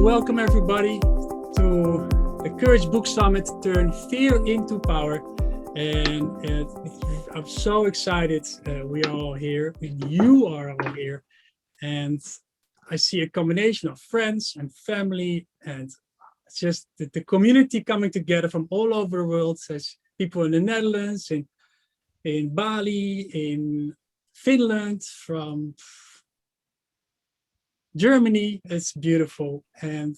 welcome everybody to the Courage Book Summit, Turn Fear into Power. And I'm so excited we are all here, and you are all here. And I see a combination of friends and family, and it's just the community coming together from all over the world. There's people in the Netherlands, in Bali, in Finland, from Germany. It's beautiful, and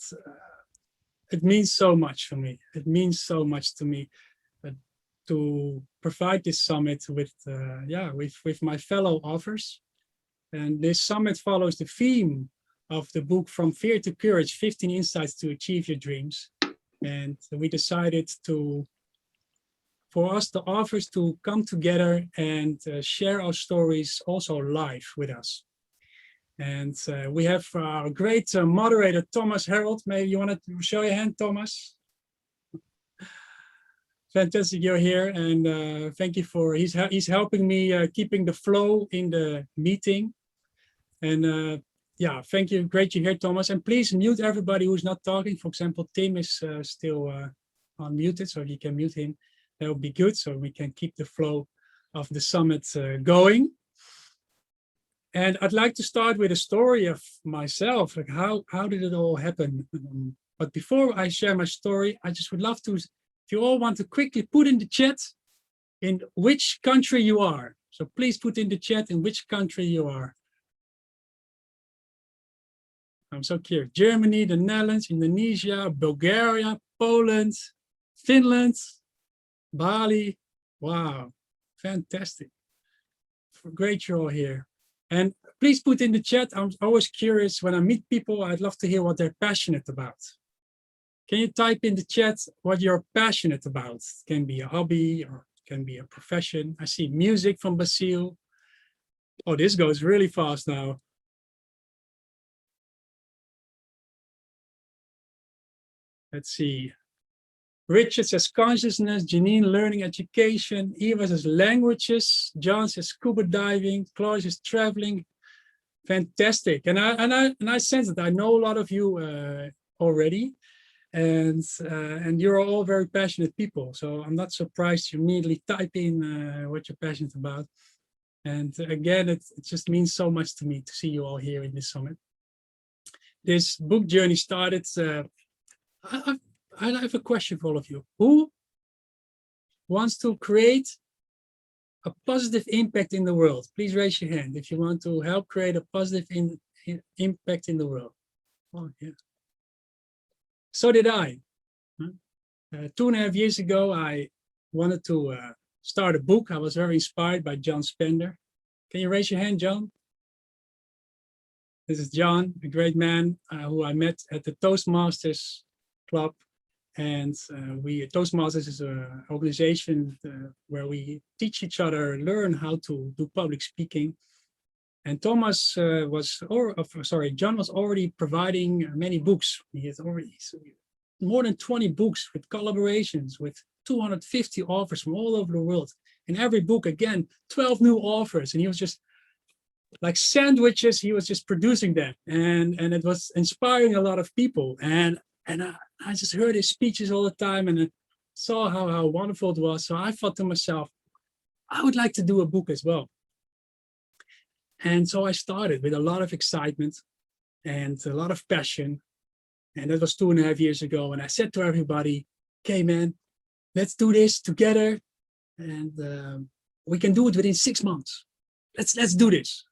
it means so much for me. It means so much to me to provide this summit with my fellow authors. And this summit follows the theme of the book From Fear to Courage, 15 Insights to Achieve Your Dreams. And we decided for us, the authors, to come together and share our stories also live with us. And we have our great moderator, Thomas Harold. Maybe you want to show your hand, Thomas? Fantastic, you're here, and thank you for, he's helping me keeping the flow in the meeting. And yeah, thank you, great you're here, Thomas. And please mute everybody who's not talking. For example, Tim is still unmuted, so if you can mute him, that would be good, so we can keep the flow of the summit going. And I'd like to start with a story of myself, like how did it all happen? But before I share my story, I just would love to, if you all want to quickly put in the chat in which country you are. So please put in the chat in which country you are. I'm so curious. Germany, the Netherlands, Indonesia, Bulgaria, Poland, Finland, Bali. Wow, fantastic. Great you're all here. And please put in the chat. I'm always curious when I meet people, I'd love to hear what they're passionate about. Can you type in the chat what you're passionate about? It can be a hobby or it can be a profession. I see music from Basil. Oh, this goes really fast now. Let's see. Richard says consciousness, Janine learning education, Eva says languages, John says scuba diving, Claude says traveling. Fantastic. And I sense that I know a lot of you already, and you're all very passionate people. So I'm not surprised you immediately type in what you're passionate about. And again, it just means so much to me to see you all here in this summit. This book journey started. I have a question for all of you. Who wants to create a positive impact in the world? Please raise your hand if you want to help create a positive impact in the world. Oh, yeah. So did I. 2.5 years ago, I wanted to start a book. I was very inspired by John Spender. Can you raise your hand, John? This is John, a great man who I met at the Toastmasters Club. And Toastmasters is an organization where we teach each other, learn how to do public speaking. And John was already providing many books. He has already more than 20 books with collaborations with 250 authors from all over the world. In every book, again, 12 new authors. And he was just like sandwiches, he was just producing that. And it was inspiring a lot of people. And I just heard his speeches all the time, and I saw how wonderful it was. So I thought to myself, I would like to do a book as well. And so I started with a lot of excitement and a lot of passion. And that was 2.5 years ago. And I said to everybody, okay, man, let's do this together. And we can do it within 6 months. Let's do this.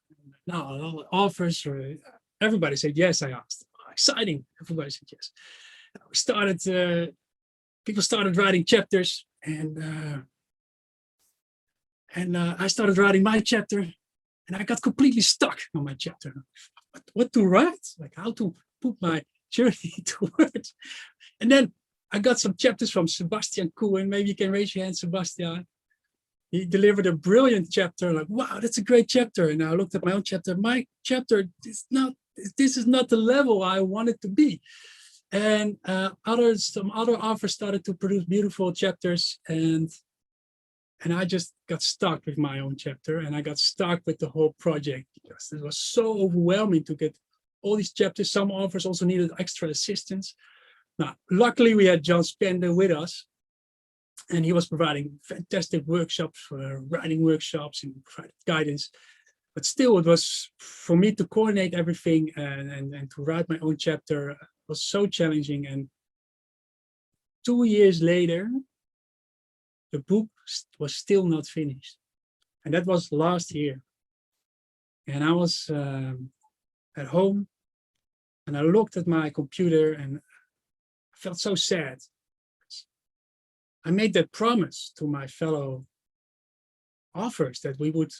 Now, all the offers, everybody said yes, I asked. Exciting. Everybody said yes. We started, people started writing chapters, and I started writing my chapter, and I got completely stuck on my chapter. What to write? Like how to put my journey into words. And then I got some chapters from Sebastian Koen. Maybe you can raise your hand, Sebastian. He delivered a brilliant chapter. Like, wow, that's a great chapter. And I looked at my own chapter. My chapter is not. This is not the level I want it to be. And some other authors started to produce beautiful chapters, and I just got stuck with my own chapter, and I got stuck with the whole project because it was so overwhelming to get all these chapters. Some authors also needed extra assistance. Now, luckily, we had John Spender with us, and he was providing fantastic workshops, writing workshops, and provided guidance. But still, it was for me to coordinate everything and to write my own chapter was so challenging. And 2 years later, the book was still not finished. And that was last year. And I was at home, and I looked at my computer and I felt so sad. I made that promise to my fellow authors that we would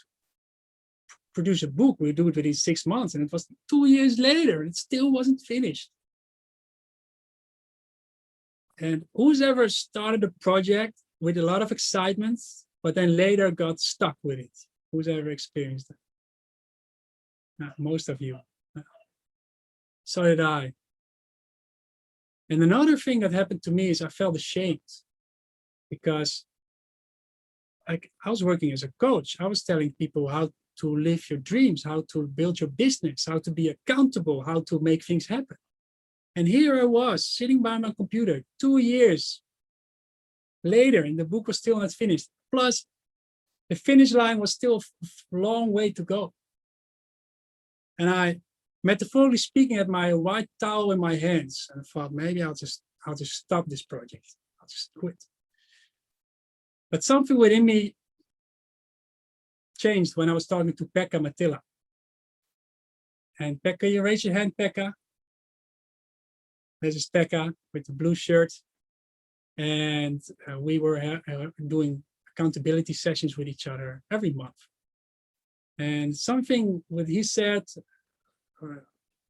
produce a book. We'd do it within 6 months. And it was 2 years later, and it still wasn't finished. And who's ever started a project with a lot of excitement, but then later got stuck with it? Who's ever experienced that? Most of you. So did I. And another thing that happened to me is I felt ashamed because I was working as a coach. I was telling people how to live your dreams, how to build your business, how to be accountable, how to make things happen. And here I was sitting by my computer 2 years later, and the book was still not finished. Plus, the finish line was still a long way to go. And I, metaphorically speaking, had my white towel in my hands, and I thought maybe I'll just stop this project. I'll just quit. But something within me changed when I was talking to Pekka Mattila. And Pekka, you raise your hand, Pekka. This is Pekka with the blue shirt. And we were doing accountability sessions with each other every month. And something what he said,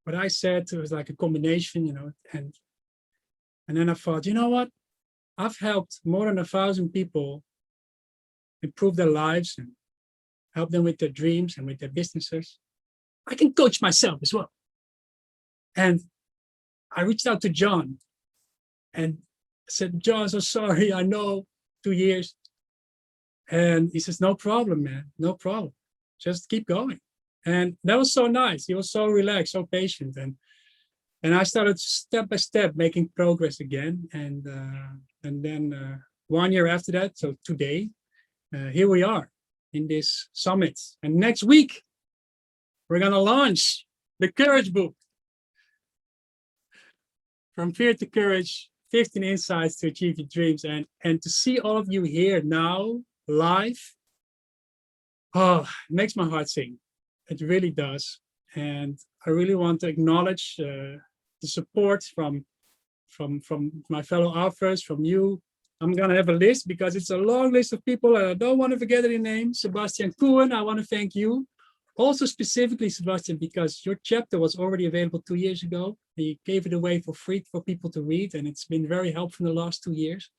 what I said, was like a combination, and then I thought, you know what? I've helped more than 1,000 people improve their lives and help them with their dreams and with their businesses. I can coach myself as well. And I reached out to John and said, John, so sorry, I know 2 years. And he says, no problem, man, no problem. Just keep going. And that was so nice. He was so relaxed, so patient. And I started step by step making progress again. And then 1 year after that, so today, here we are in this summit. And next week, we're going to launch the Courage book. From Fear to Courage, 15 Insights to Achieve Your Dreams. And to see all of you here now, live, oh, it makes my heart sing. It really does. And I really want to acknowledge the support from my fellow authors, from you. I'm going to have a list because it's a long list of people and I don't want to forget any names. Sebastian Koen, I want to thank you. Also specifically, Sebastian, because your chapter was already available 2 years ago. You gave it away for free for people to read, and it's been very helpful in the last 2 years.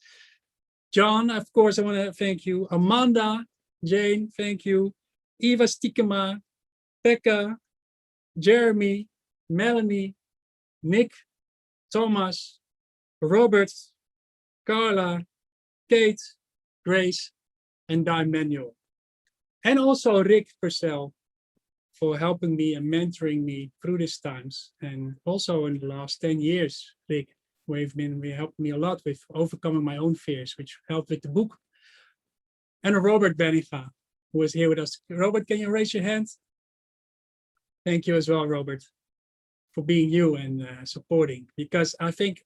John, of course, I want to thank you. Amanda, Jane, thank you. Eva Stiekema, Pekka, Jeremy, Melanie, Nick, Thomas, Robert, Carla, Kate, Grace, and Manuel. And also Rick Purcell for helping me and mentoring me through these times. And also in the last 10 years, Rick, we helped me a lot with overcoming my own fears, which helped with the book. And Robert Benninga, who is here with us. Robert, can you raise your hand? Thank you as well, Robert, for being you and supporting. Because I think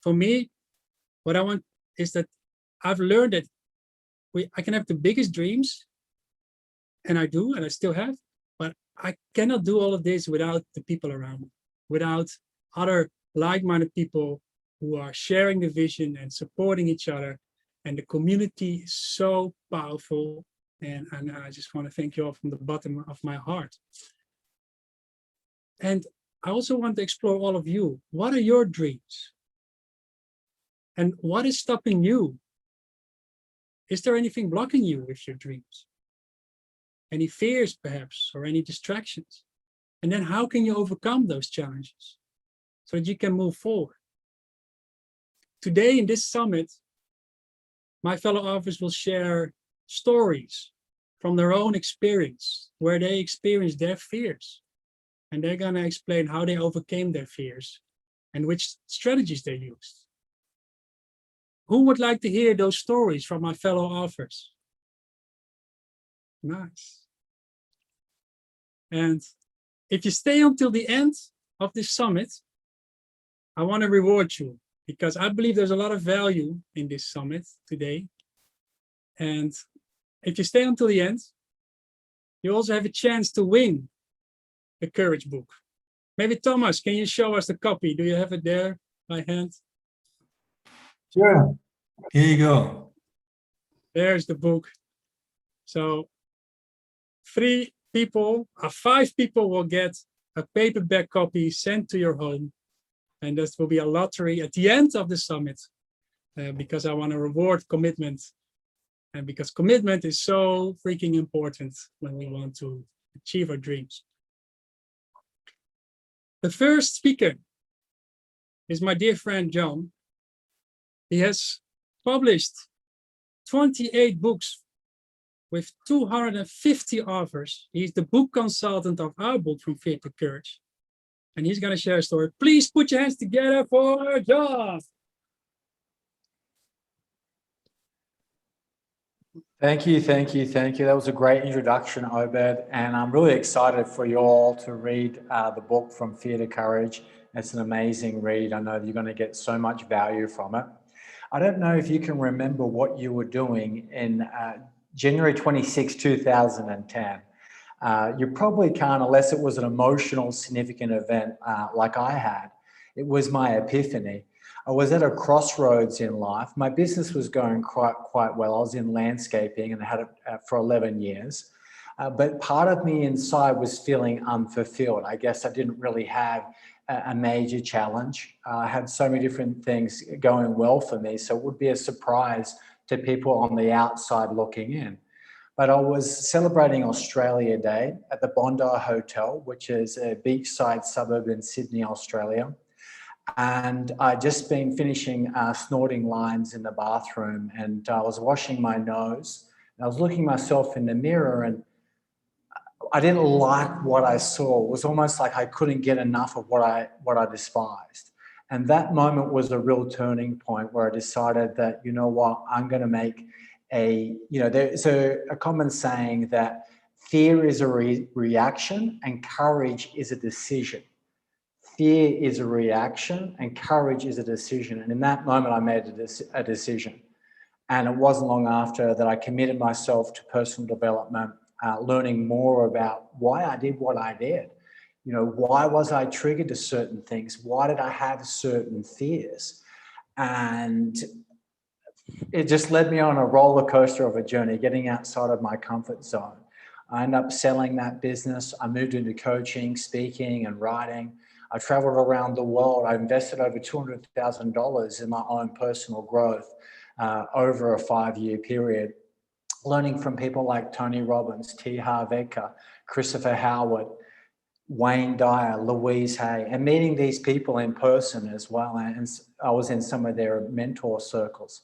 for me, what I want is that I've learned that I can have the biggest dreams, and I do, and I still have, but I cannot do all of this without the people around me, without other like-minded people who are sharing the vision and supporting each other. And the community is so powerful. And I just want to thank you all from the bottom of my heart. And I also want to explore all of you. What are your dreams? And what is stopping you? Is there anything blocking you with your dreams? Any fears, perhaps, or any distractions? And then how can you overcome those challenges so that you can move forward? Today in this summit, my fellow authors will share stories from their own experience, where they experience their fears and they're going to explain how they overcame their fears and which strategies they used. Who would like to hear those stories from my fellow authors? Nice. And if you stay until the end of this summit, I want to reward you because I believe there's a lot of value in this summit today. And if you stay until the end, you also have a chance to win the Courage book. Maybe Thomas, can you show us the copy? Do you have it there by hand? Sure. Here you go. There's the book. So 5 people will get a paperback copy sent to your home. And this will be a lottery at the end of the summit because I want to reward commitment. And because commitment is so freaking important when we want to achieve our dreams. The first speaker is my dear friend, John. He has published 28 books with 250 authors. He's the book consultant of our book, From Fear to Courage. And he's going to share a story. Please put your hands together for John. Thank you. That was a great introduction, Obed, and I'm really excited for you all to read the book From Fear to Courage. It's an amazing read. I know you're going to get so much value from it. I don't know if you can remember what you were doing in January 26, 2010. You probably can't unless it was an emotional, significant event like I had. It was my epiphany. I was at a crossroads in life. My business was going quite well. I was in landscaping and I had it for 11 years. But part of me inside was feeling unfulfilled. I guess I didn't really have a major challenge. I had so many different things going well for me. So it would be a surprise to people on the outside looking in. But I was celebrating Australia Day at the Bondi Hotel, which is a beachside suburb in Sydney, Australia. And I'd just been finishing snorting lines in the bathroom, and I was washing my nose. And I was looking myself in the mirror, and I didn't like what I saw. It was almost like I couldn't get enough of what I despised. And that moment was a real turning point where I decided that, you know what, I'm going to make there's a common saying that fear is a reaction and courage is a decision. Fear is a reaction and courage is a decision. And in that moment, I made a decision. And it wasn't long after that I committed myself to personal development, learning more about why I did what I did. You know, why was I triggered to certain things? Why did I have certain fears? And it just led me on a roller coaster of a journey, getting outside of my comfort zone. I ended up selling that business. I moved into coaching, speaking, and writing. I traveled around the world. I invested over $200,000 in my own personal growth over a 5-year period, learning from people like Tony Robbins, T. Harv Eker, Christopher Howard, Wayne Dyer, Louise Hay, and meeting these people in person as well. And I was in some of their mentor circles.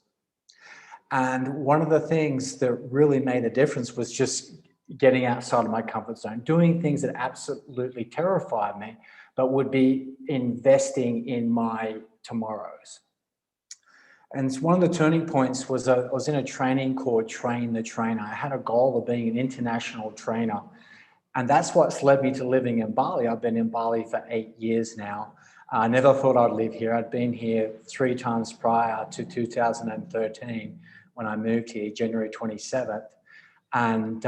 And one of the things that really made a difference was just getting outside of my comfort zone, doing things that absolutely terrified me, but would be investing in my tomorrows. And one of the turning points was I was in a training called Train the Trainer. I had a goal of being an international trainer. And that's what's led me to living in Bali. I've been in Bali for 8 years now. I never thought I'd live here. I'd been here 3 times prior to 2013 when I moved here, January 27th. And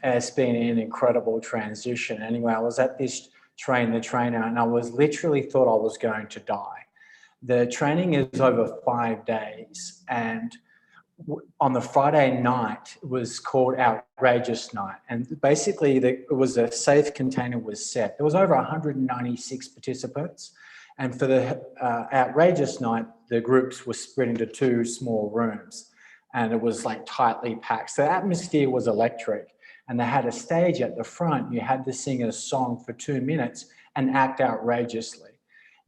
it's been an incredible transition. Anyway, I was at this Train the Trainer and I was literally thought I was going to die. The training is over 5 days, and on the Friday night it was called Outrageous Night, and basically it was a safe container was set. There was over 196 participants, and for the Outrageous Night the groups were split into 2 small rooms, and it was like tightly packed. So the atmosphere was electric, and they had a stage at the front. You had to sing a song for 2 minutes and act outrageously.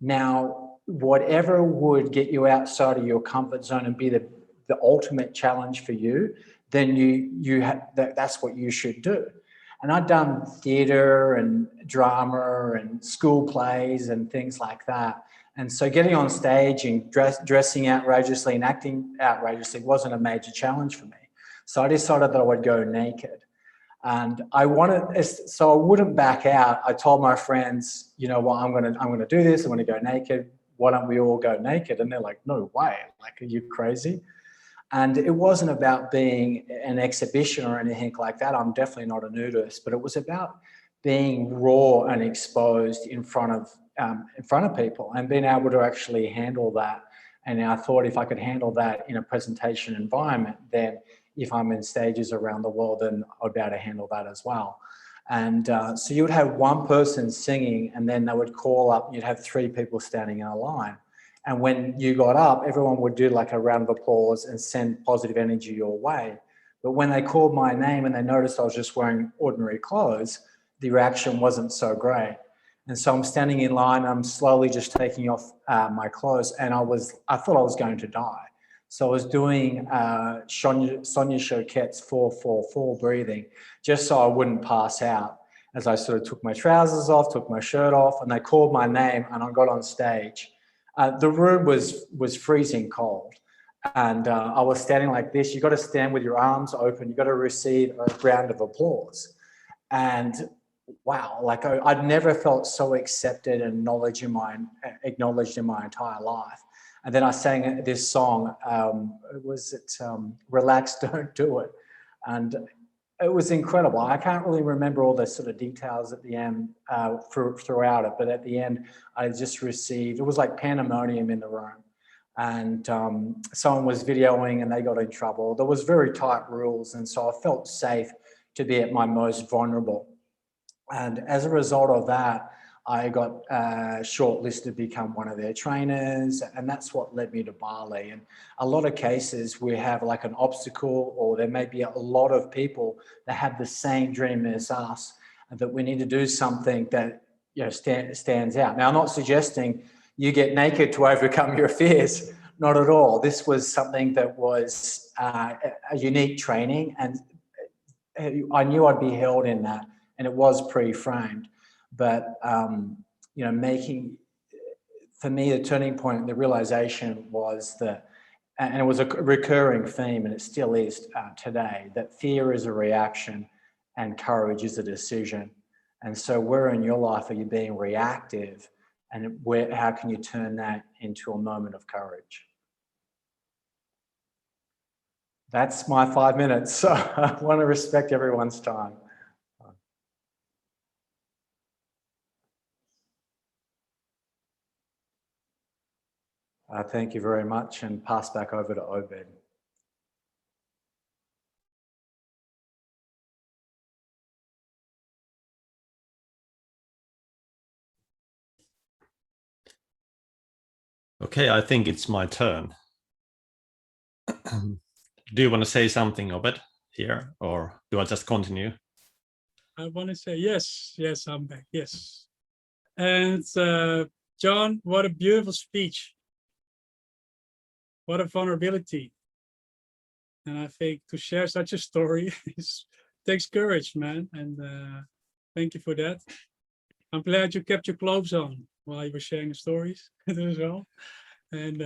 Now, whatever would get you outside of your comfort zone and be the ultimate challenge for you, then that's what you should do. And I'd done theatre and drama and school plays and things like that. And so getting on stage and dressing outrageously and acting outrageously wasn't a major challenge for me. So I decided that I would go naked. And I wanted, so I wouldn't back out. I told my friends, you know what, I'm gonna do this. I'm gonna go naked. Why don't we all go naked? And they're like, no way. Like, are you crazy? And it wasn't about being an exhibition or anything like that. I'm definitely not a nudist, but it was about being raw and exposed in front of people and being able to actually handle that. And I thought if I could handle that in a presentation environment, then if I'm in stages around the world, then I'd be able to handle that as well. And so you would have one person singing, and then they would call up, you'd have 3 people standing in a line. And when you got up, everyone would do like a round of applause and send positive energy your way. But when they called my name and they noticed I was just wearing ordinary clothes, the reaction wasn't so great. And so I'm standing in line, I'm slowly just taking off my clothes, and I thought I was going to die. So I was doing Sonia Choquette's 4-4-4 breathing, just so I wouldn't pass out, as I sort of took my trousers off, took my shirt off, and they called my name and I got on stage. The room was freezing cold, and I was standing like this. You got to stand with your arms open. You got to receive a round of applause. And wow, like I'd never felt so accepted and acknowledged in my entire life. And then I sang this song, Relax, Don't Do It. And it was incredible. I can't really remember all the sort of details at the end throughout it, but at the end, I just received, it was like pandemonium in the room. And someone was videoing and they got in trouble. There was very tight rules. And so I felt safe to be at my most vulnerable. And as a result of that, I got shortlisted to become one of their trainers, and that's what led me to Bali. And a lot of cases we have like an obstacle, or there may be a lot of people that have the same dream as us, and that we need to do something that, you know, stands out. Now, I'm not suggesting you get naked to overcome your fears, not at all. This was something that was a unique training, and I knew I'd be held in that, and it was pre-framed. But, you know, for me, the turning point, the realization was that, and it was a recurring theme, and it still is today, that fear is a reaction and courage is a decision. And so where in your life are you being reactive, and how can you turn that into a moment of courage? That's my 5 minutes. So I want to respect everyone's time. Thank you very much, and pass back over to Obed. Okay, I think it's my turn. Do you want to say something, Obed, here, or do I just continue? I want to say yes, I'm back, yes. And John, what a beautiful speech. What a vulnerability. And I think to share such a story takes courage, man. And thank you for that. I'm glad you kept your clothes on while you were sharing the stories as well. And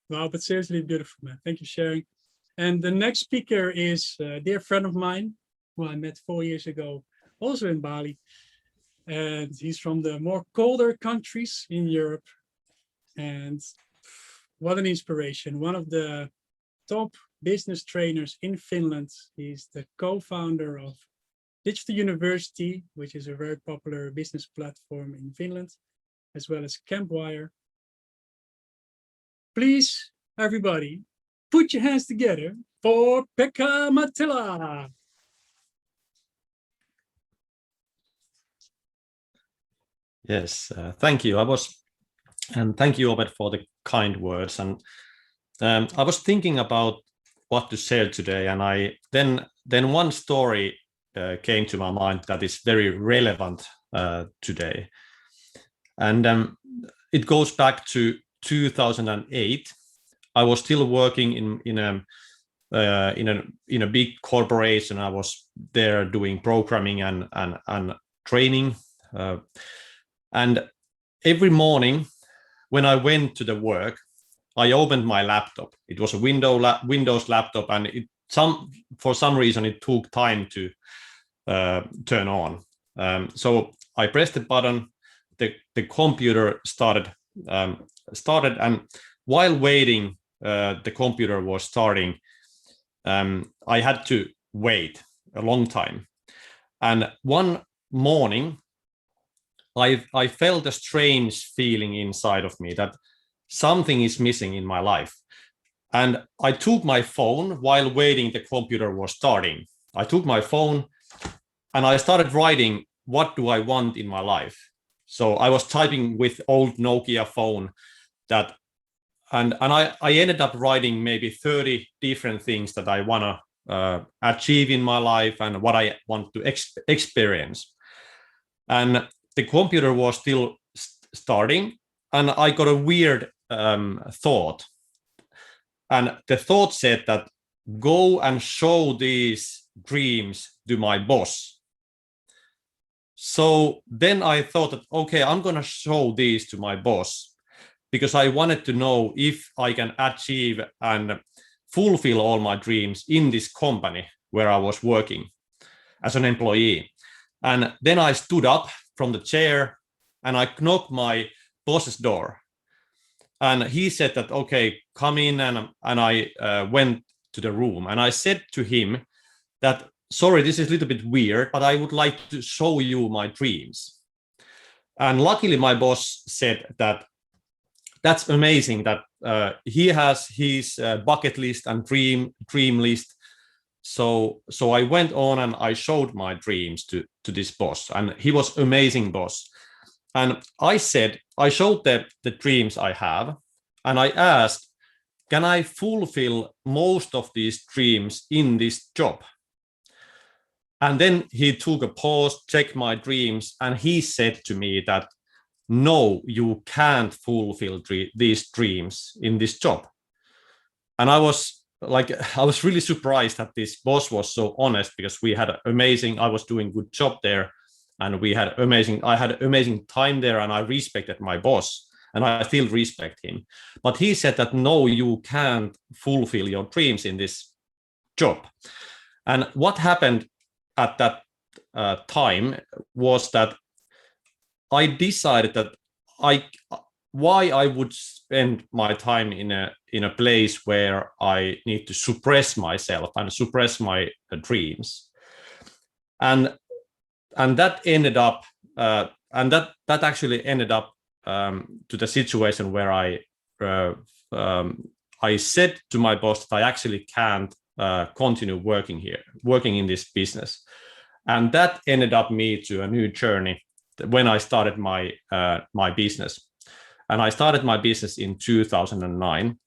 wow, but seriously beautiful, man. Thank you for sharing. And the next speaker is a dear friend of mine who I met 4 years ago, also in Bali. And he's from the more colder countries in Europe. And what an inspiration. One of the top business trainers in Finland. He's the co-founder of Digital University, which is a very popular business platform in Finland, as well as Campwire. Please, everybody, put your hands together for Pekka Mattila. Yes, thank you. And thank you, Obed, for the kind words. And I was thinking about what to share today, and then one story came to my mind that is very relevant today. And it goes back to 2008. I was still working in a in a big corporation. I was there doing programming and training, and every morning when I went to the work, I opened my laptop. It was a Windows laptop, and for some reason it took time to turn on. So I pressed the button. The computer started, and while waiting, the computer was starting. I had to wait a long time. And one morning, I felt a strange feeling inside of me that something is missing in my life. And I took my phone while waiting, the computer was starting. I took my phone and I started writing, what do I want in my life? So I was typing with old Nokia phone and I ended up writing maybe 30 different things that I want to achieve in my life and what I want to experience. And the computer was still starting, and I got a weird thought. And the thought said that, go and show these dreams to my boss. So then I thought that, okay, I'm going to show these to my boss, because I wanted to know if I can achieve and fulfill all my dreams in this company where I was working as an employee. And then I stood up from the chair and I knocked my boss's door. And he said that, okay, come in. And I went to the room and I said to him that, sorry, this is a little bit weird, but I would like to show you my dreams. And luckily my boss said that, that's amazing that he has his bucket list and dream list. So I went on and I showed my dreams to this boss, and he was amazing boss. And I showed the dreams I have, and I asked, can I fulfill most of these dreams in this job? And then he took a pause, checked my dreams, and he said to me that, no, you can't fulfill these dreams in this job. And I was really surprised that this boss was so honest, because I was doing good job there, and I had amazing time there, and I respected my boss, and I still respect him. But he said that, no, you can't fulfill your dreams in this job. And what happened at that time was that I decided that why I would spend my time in a place where I need to suppress myself and suppress my dreams, and that ended up that actually ended up to the situation where I said to my boss that I actually can't continue working in this business, and that ended up me to a new journey when I started my business. And I started my business in 2009,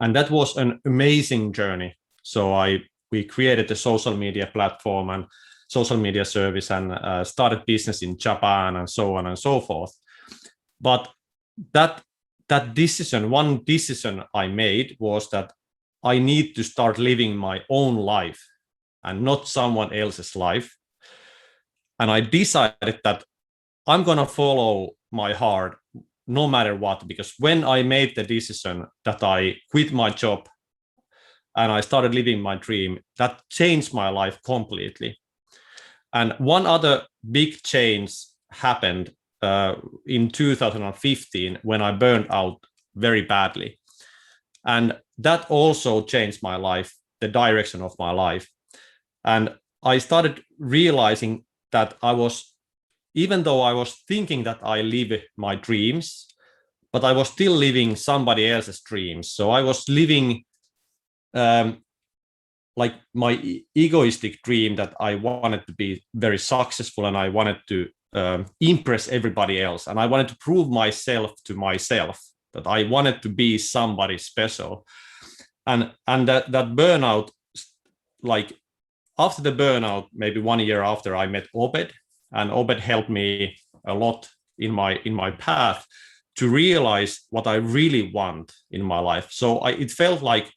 and that was an amazing journey. So we created a social media platform and social media service, and started business in Japan, and so on and so forth. But that one decision I made was that I need to start living my own life and not someone else's life. And I decided that I'm going to follow my heart no matter what, because when I made the decision that I quit my job and I started living my dream, that changed my life completely. And one other big change happened in 2015 when I burned out very badly. And that also changed my life, the direction of my life. And I started realizing that even though I was thinking that I live my dreams, but I was still living somebody else's dreams. So I was living like my egoistic dream that I wanted to be very successful, and I wanted to impress everybody else. And I wanted to prove myself to myself that I wanted to be somebody special. And that burnout, like after the burnout, maybe 1 year after, I met Obed, and Obed helped me a lot in my path to realize what I really want in my life. So it felt like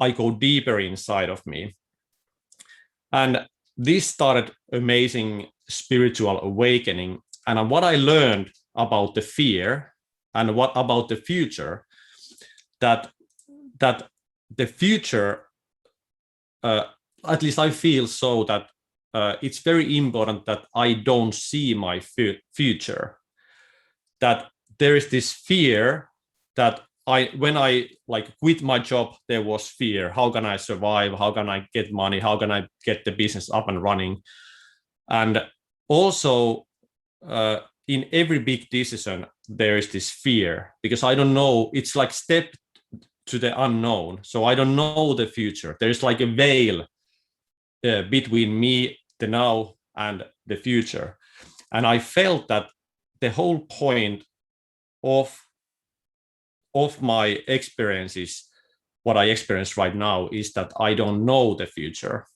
I go deeper inside of me. And this started amazing spiritual awakening. And what I learned about the fear and what about the future, that the future, at least I feel so, that it's very important that I don't see my future. That there is this fear that when I like quit my job, there was fear. How can I survive? How can I get money? How can I get the business up and running? And also in every big decision, there is this fear because I don't know. It's like step to the unknown. So I don't know the future. There's like a veil between me, the now, and the future. And I felt that the whole point of my experiences, what I experience right now, is that I don't know the future.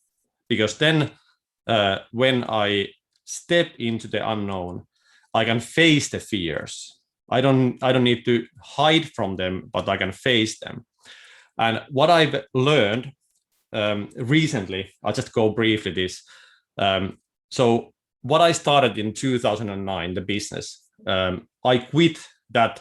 Because then when I step into the unknown, I can face the fears. I don't need to hide from them, but I can face them. And what I've learned recently, I'll just go briefly this. So what I started in 2009, the business, I quit that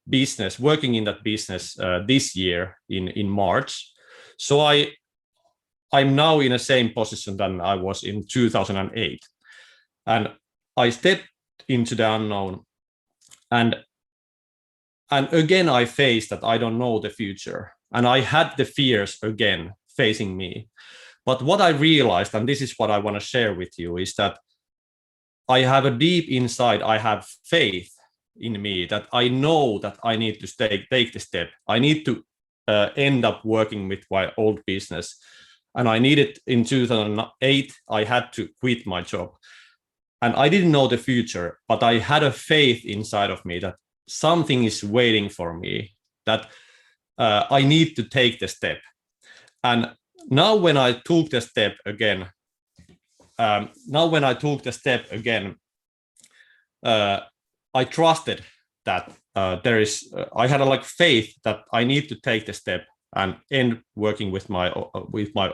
business, working in that business this year in March. So I'm now in the same position than I was in 2008. And I stepped into the unknown. And again, I faced that I don't know the future. And I had the fears again facing me. But what I realized, and this is what I want to share with you, is that I have a deep inside, I have faith in me that I know that I need to take the step. I need to end up working with my old business. And I needed, in 2008, I had to quit my job. And I didn't know the future, but I had a faith inside of me that something is waiting for me, that I need to take the step. And now when I took the step again, I trusted that I had a faith that I need to take the step and end working with my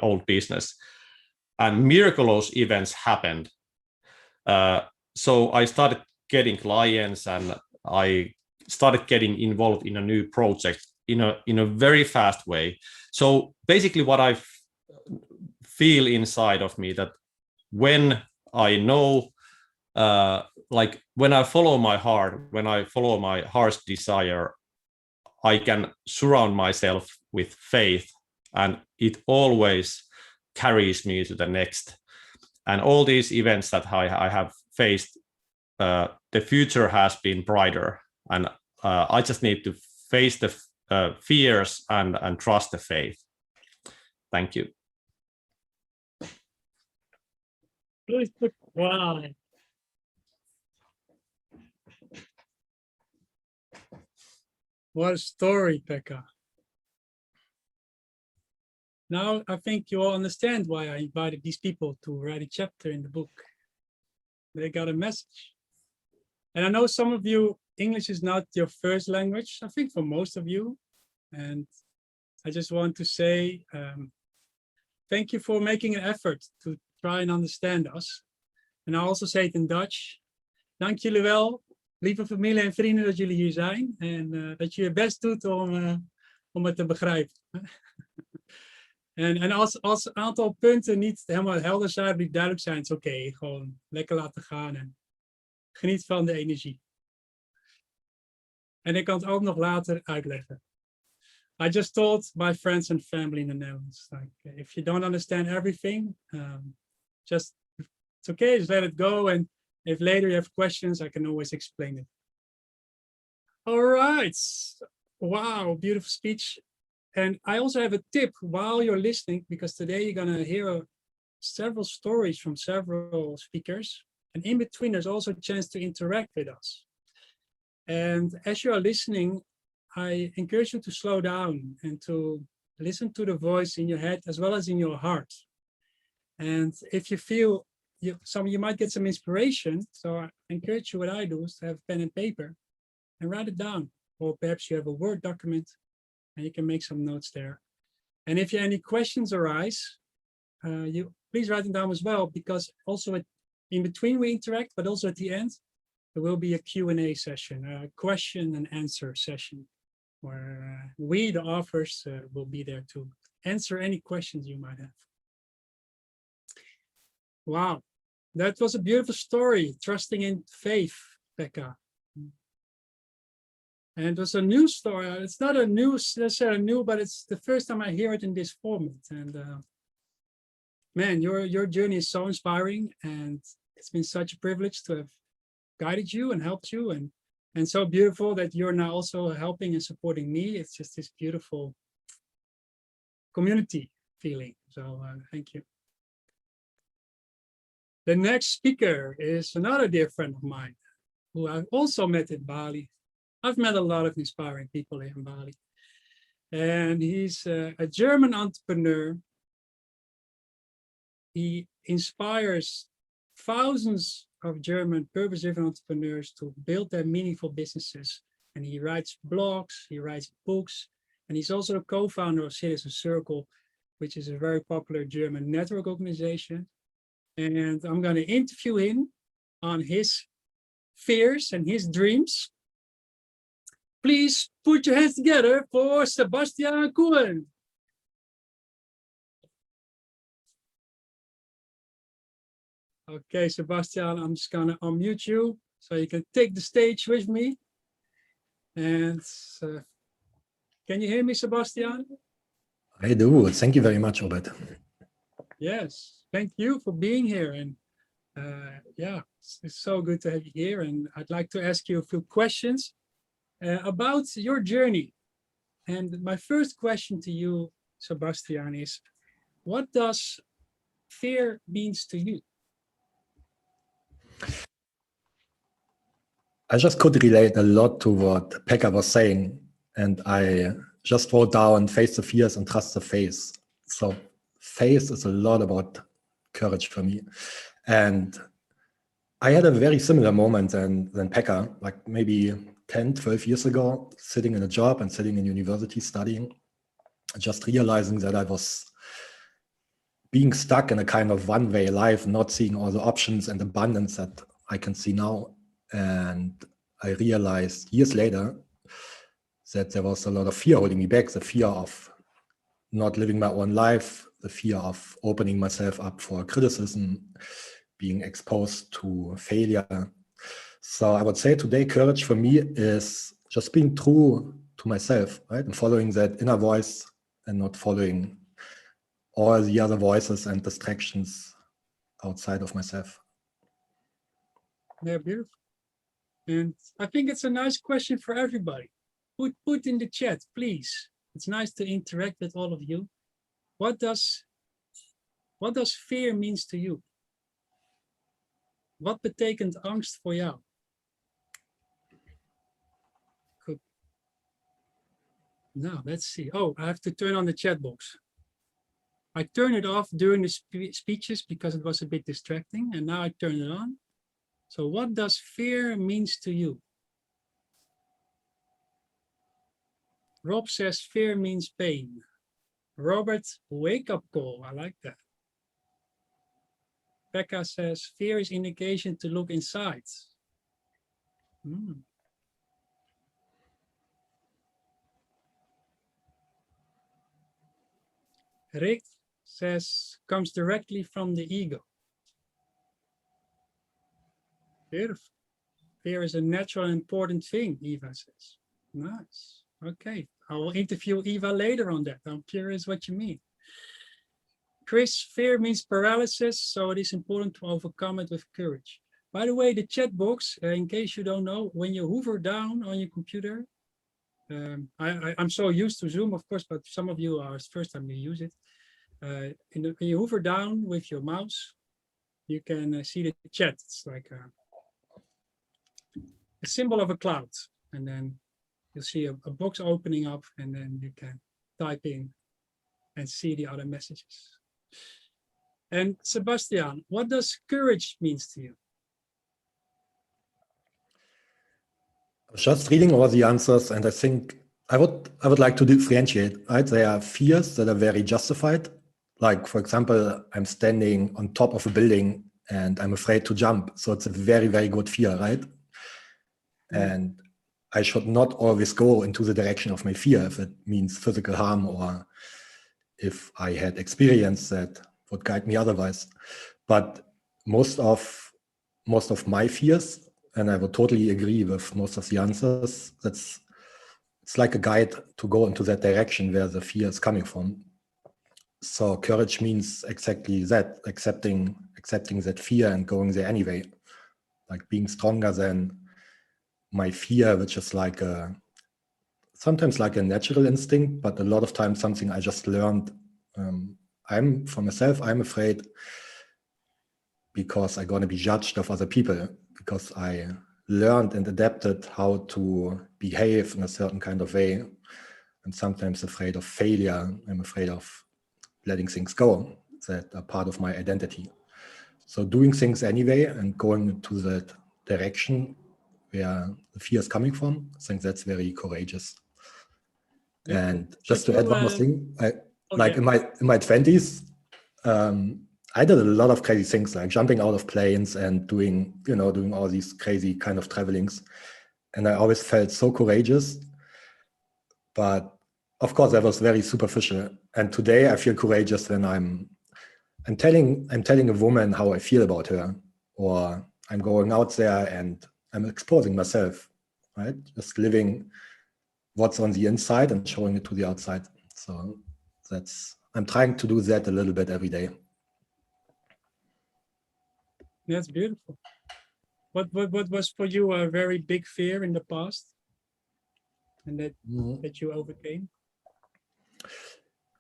old business. And miraculous events happened. So I started getting clients, and I started getting involved in a new project in a very fast way. So basically what I feel inside of me, that when I know, when I follow my heart, when I follow my heart's desire, I can surround myself with faith, and it always carries me to the next. And all these events that I have faced, the future has been brighter, and I just need to face the fears and trust the faith. Thank you. Wow. What a story, Pekka. Now I think you all understand why I invited these people to write a chapter in the book. They got a message. And I know some of you, English is not your first language, I think for most of you. And I just want to say thank you for making an effort to try and understand us. And I also say it in Dutch. Dank jullie wel, lieve familie en vrienden, dat jullie hier zijn. En dat je je best doet om het te begrijpen. En als een aantal punten niet helemaal helder zijn, of niet duidelijk zijn, is oké. Gewoon lekker laten gaan en geniet van de energie. En ik kan het ook nog later uitleggen. I just told my friends and family in the Netherlands, like, if you don't understand everything, just it's okay, just let it go. And if later you have questions, I can always explain it. All right. Wow, beautiful speech. And I also have a tip while you're listening, because today you're going to hear several stories from several speakers. And in between, there's also a chance to interact with us. And as you are listening, I encourage you to slow down and to listen to the voice in your head as well as in your heart. And if you feel you might get some inspiration, so I encourage you, what I do is to have pen and paper and write it down. Or perhaps you have a Word document and you can make some notes there. And if any questions arise, you please write them down as well, because also in between we interact, but also at the end, there will be a Q&A session, a question and answer session, where we, the authors, will be there to answer any questions you might have. Wow, that was a beautiful story, trusting in faith, Pekka. And it was a new story. It's not a new, necessarily new, but it's the first time I hear it in this format. And man, your journey is so inspiring, and it's been such a privilege to have guided you and helped you, and so beautiful that you're now also helping and supporting me. It's just this beautiful community feeling. So thank you. The next speaker is another dear friend of mine who I've also met in Bali. I've met a lot of inspiring people here in Bali. And he's a German entrepreneur. He inspires thousands of German purpose-driven entrepreneurs to build their meaningful businesses. And he writes blogs, he writes books, and he's also the co-founder of Citizen Circle, which is a very popular German network organization. And I'm going to interview him on his fears and his dreams. Please put your hands together for Sebastian Koen. Okay, Sebastian, I'm just going to unmute you so you can take the stage with me. And can you hear me, Sebastian? I do. Thank you very much, Obed. Yes, thank you for being here. And yeah, it's so good to have you here. And I'd like to ask you a few questions about your journey. And my first question to you, Sebastian, is what does fear means to you? I just could relate a lot to what Pekka was saying, and I just wrote down face the fears and trust the faith. So faith is a lot about courage for me. And I had a very similar moment than Pekka, like maybe 10, 12 years ago, sitting in a job and sitting in university studying, just realizing that I was being stuck in a kind of one-way life, not seeing all the options and abundance that I can see now. And I realized years later that there was a lot of fear holding me back, the fear of not living my own life, the fear of opening myself up for criticism, being exposed to failure. So I would say today, courage for me is just being true to myself, right? And following that inner voice and not following all the other voices and distractions outside of myself. Yeah, beautiful. And I think it's a nice question for everybody. Put in the chat, please. It's nice to interact with all of you. What does fear means to you? Wat betekent angst voor jou? Good. Now, let's see. Oh, I have to turn on the chat box. I turned it off during the speeches because it was a bit distracting, and now I turn it on. So what does fear means to you? Rob says fear means pain. Robert, wake up call. I like that. Pekka says fear is indication to look inside. Rick says comes directly from the ego. Beautiful. Fear is a natural and important thing, Eva says. Nice. Okay, I will interview Eva later on that. I'm curious what you mean. Chris, fear means paralysis, so it is important to overcome it with courage. By the way, the chat box, in case you don't know, when you hover down on your computer, I'm so used to Zoom, of course, but some of you are first time you use it. When you hover down with your mouse, you can see the chat. It's like a symbol of a cloud, and then you'll see a box opening up, and then you can type in and see the other messages. And Sebastian, what does courage means to you? I was just reading all the answers, and I think I would like to differentiate, right? There are fears that are very justified. Like, for example, I'm standing on top of a building and I'm afraid to jump. So it's a very, very good fear, right? And I should not always go into the direction of my fear if it means physical harm or if I had experience that would guide me otherwise. But most of my fears, and I would totally agree with most of the answers, it's like a guide to go into that direction where the fear is coming from. So courage means exactly that, accepting that fear and going there anyway, like being stronger than my fear, which is like sometimes like a natural instinct, but a lot of times something I just learned. For myself, I'm afraid because I'm going to be judged of other people, because I learned and adapted how to behave in a certain kind of way. And sometimes afraid of failure. I'm afraid of letting things go that are part of my identity. So doing things anyway and going into that direction where the fear is coming from, I think that's very courageous. And just to add one more thing, like in my 20s, I did a lot of crazy things, like jumping out of planes and doing all these crazy kind of travelings. And I always felt so courageous. But of course, that was very superficial. And today I feel courageous when I'm telling a woman how I feel about her, or I'm going out there and I'm exposing myself, right? Just living what's on the inside and showing it to the outside. So I'm trying to do that a little bit every day. That's beautiful. What was for you a very big fear in the past, and that you overcame?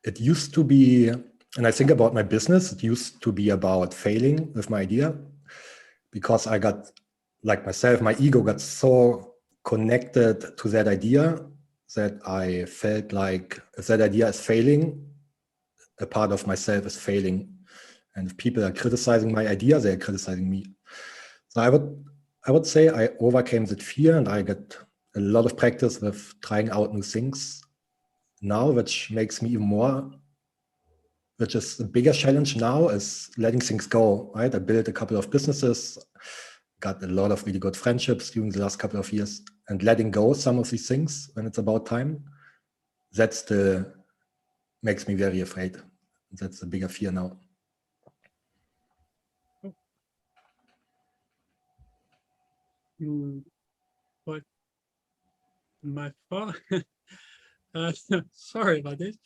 It used to be, and I think about my business, it used to be about failing with my idea, because I got, like myself, my ego got so connected to that idea that I felt like if that idea is failing, a part of myself is failing. And if people are criticizing my idea, they're criticizing me. So I would say I overcame that fear, and I get a lot of practice with trying out new things now, which makes me even more, which is a bigger challenge now, is letting things go, right? I built a couple of businesses, got a lot of really good friendships during the last couple of years, and letting go some of these things when it's about time, that still makes me very afraid. That's a bigger fear now. But my father, sorry about this.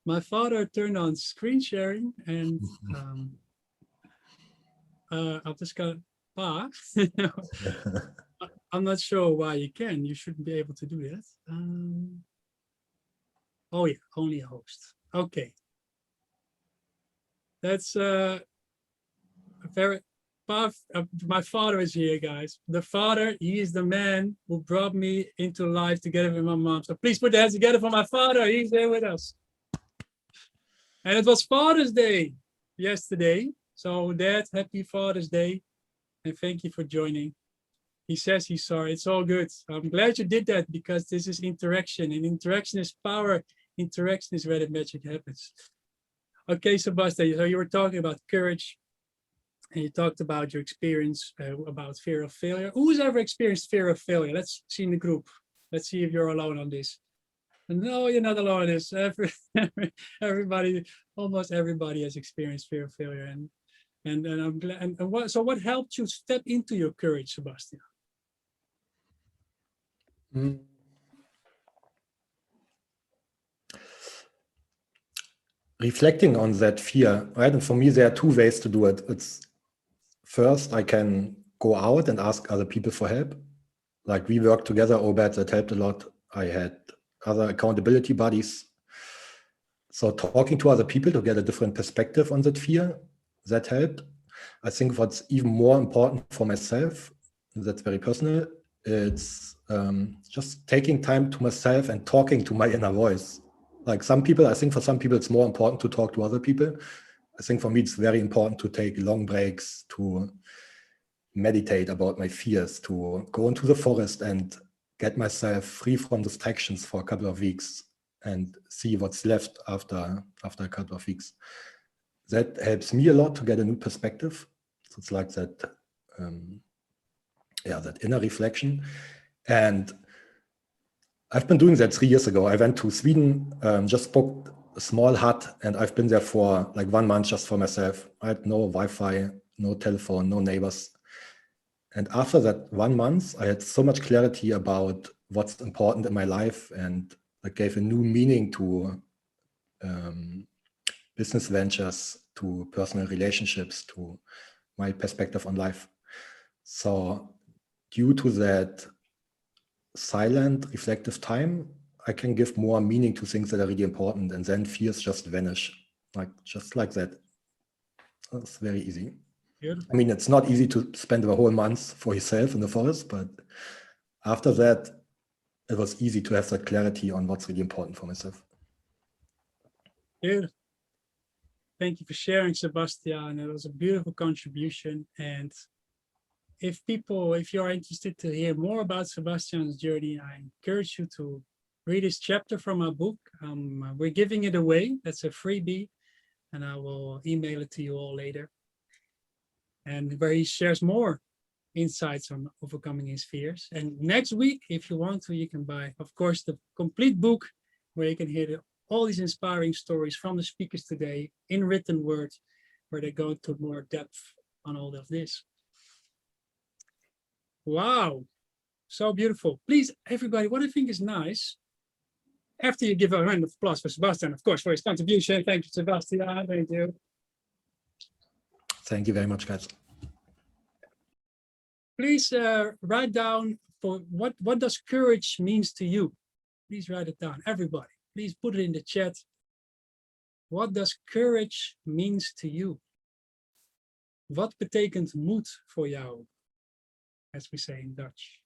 My father turned on screen sharing, and I've just got I'm not sure why you can. You shouldn't be able to do that. Oh yeah, only a host. Okay. That's very. My father is here, guys. The father, he is the man who brought me into life together with my mom. So please put the hands together for my father. He's here with us. And it was Father's Day yesterday. So Dad, happy Father's Day. And thank you for joining. He says he's sorry. It's all good. I'm glad you did that, because this is interaction, and interaction is power. Interaction is where the magic happens. Okay, Sebastian, so you were talking about courage, and you talked about your experience about fear of failure. Who's ever experienced fear of failure? Let's see in the group. Let's see if you're alone on this. No, you're not alone on this. Everybody, almost everybody has experienced fear of failure. And I'm glad. And what helped you step into your courage, Sebastian? Reflecting on that fear, right? And for me, there are two ways to do it. It's first, I can go out and ask other people for help. Like we worked together, Obed, that helped a lot. I had other accountability buddies. So talking to other people to get a different perspective on that fear, that helped. I think what's even more important for myself, that's very personal, it's just taking time to myself and talking to my inner voice. Like some people, I think for some people, it's more important to talk to other people. I think for me, it's very important to take long breaks, to meditate about my fears, to go into the forest and get myself free from distractions for a couple of weeks and see what's left after a couple of weeks. That helps me a lot to get a new perspective. So it's like that, that inner reflection. And I've been doing that 3 years ago. I went to Sweden, just booked a small hut, and I've been there for like 1 month just for myself. I had no Wi-Fi, no telephone, no neighbors. And after that 1 month, I had so much clarity about what's important in my life, and it gave a new meaning to business ventures, to personal relationships, to my perspective on life. So due to that silent, reflective time, I can give more meaning to things that are really important, and then fears just vanish, just like that. It's very easy. Beautiful. I mean, it's not easy to spend a whole month for yourself in the forest, but after that, it was easy to have that clarity on what's really important for myself. Beautiful. Thank you for sharing, Sebastian. It was a beautiful contribution. And if you're interested to hear more about Sebastian's journey, I encourage you to read his chapter from our book. We're giving it away. That's a freebie, and I will email it to you all later. And where he shares more insights on overcoming his fears. And next week, if you want to, you can buy, of course, the complete book where you can hear all these inspiring stories from the speakers today in written word, where they go into more depth on all of this. Wow, so beautiful. Please, everybody, what I think is nice, after you give a round of applause for Sebastian, of course, for his contribution. Thank you, Sebastian. Thank you. Thank you very much, guys. Please write down for what does courage means to you. Please write it down, everybody. Please put it in the chat. What does courage means to you? Wat betekent moed voor jou? As we say in Dutch.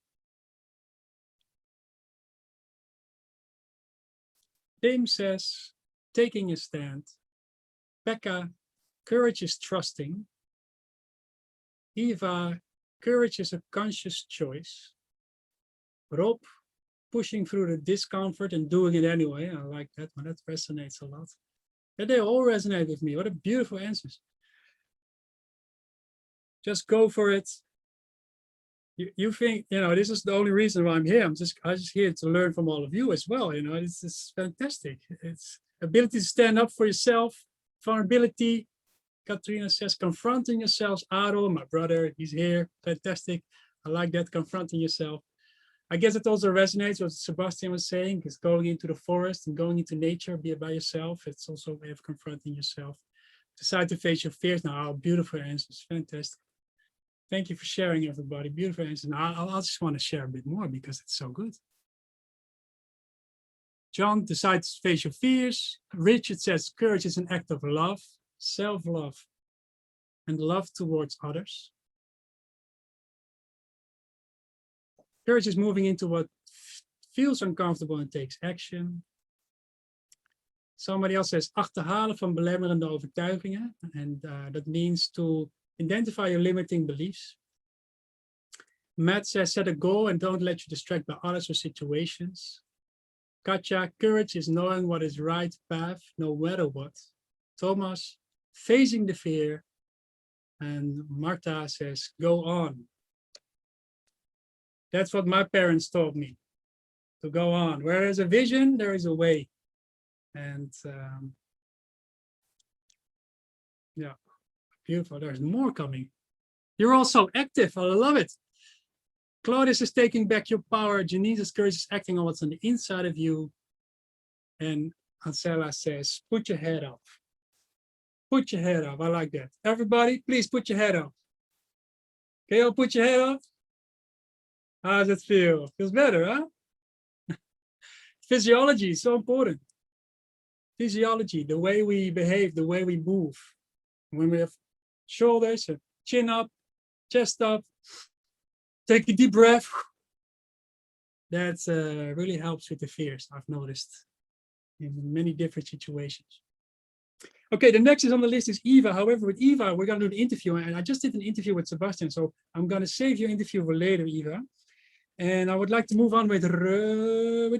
Tim says, taking a stand. Pekka, courage is trusting. Eva, courage is a conscious choice. Rob, pushing through the discomfort and doing it anyway. I like that one. That resonates a lot. And they all resonate with me. What a beautiful answers. Just go for it. You think, this is the only reason why I'm here. I'm just here to learn from all of you as well. It's fantastic. It's ability to stand up for yourself, vulnerability. Katrina says, confronting yourselves. Aro, my brother, he's here. Fantastic. I like that, confronting yourself. I guess it also resonates with what Sebastian was saying, because going into the forest and going into nature, be by yourself. It's also a way of confronting yourself. Decide to face your fears. Now, beautiful answers. Fantastic. Thank you for sharing, everybody. Beautiful answers. Now, I'll just want to share a bit more because it's so good. John, decide to face your fears. Richard says, courage is an act of love, self-love, and love towards others. Courage is moving into what feels uncomfortable and takes action. Somebody else says, achterhalen van belemmerende overtuigingen. And that means to identify your limiting beliefs. Matt says, set a goal and don't let you distract by others or situations. Katja, courage is knowing what is right path, no matter what. Thomas, facing the fear. And Marta says, go on. That's what my parents taught me, to go on. Where there's a vision, there is a way. And yeah, beautiful. There's more coming. You're all so active. I love it. Claudius is taking back your power. Janice's courage is acting on what's on the inside of you. And Ancela says, put your head up. Put your head up. I like that. Everybody, please put your head up. Can you all put your head up? How does it feel? Feels better, huh? Physiology is so important. Physiology, the way we behave, the way we move. When we have shoulders, chin up, chest up, take a deep breath. That really helps with the fears, I've noticed, in many different situations. Okay, the next is on the list is Eva. However, with Eva, we're going to do the interview. And I just did an interview with Sebastian, so I'm going to save your interview for later, Eva. And I would like to move on with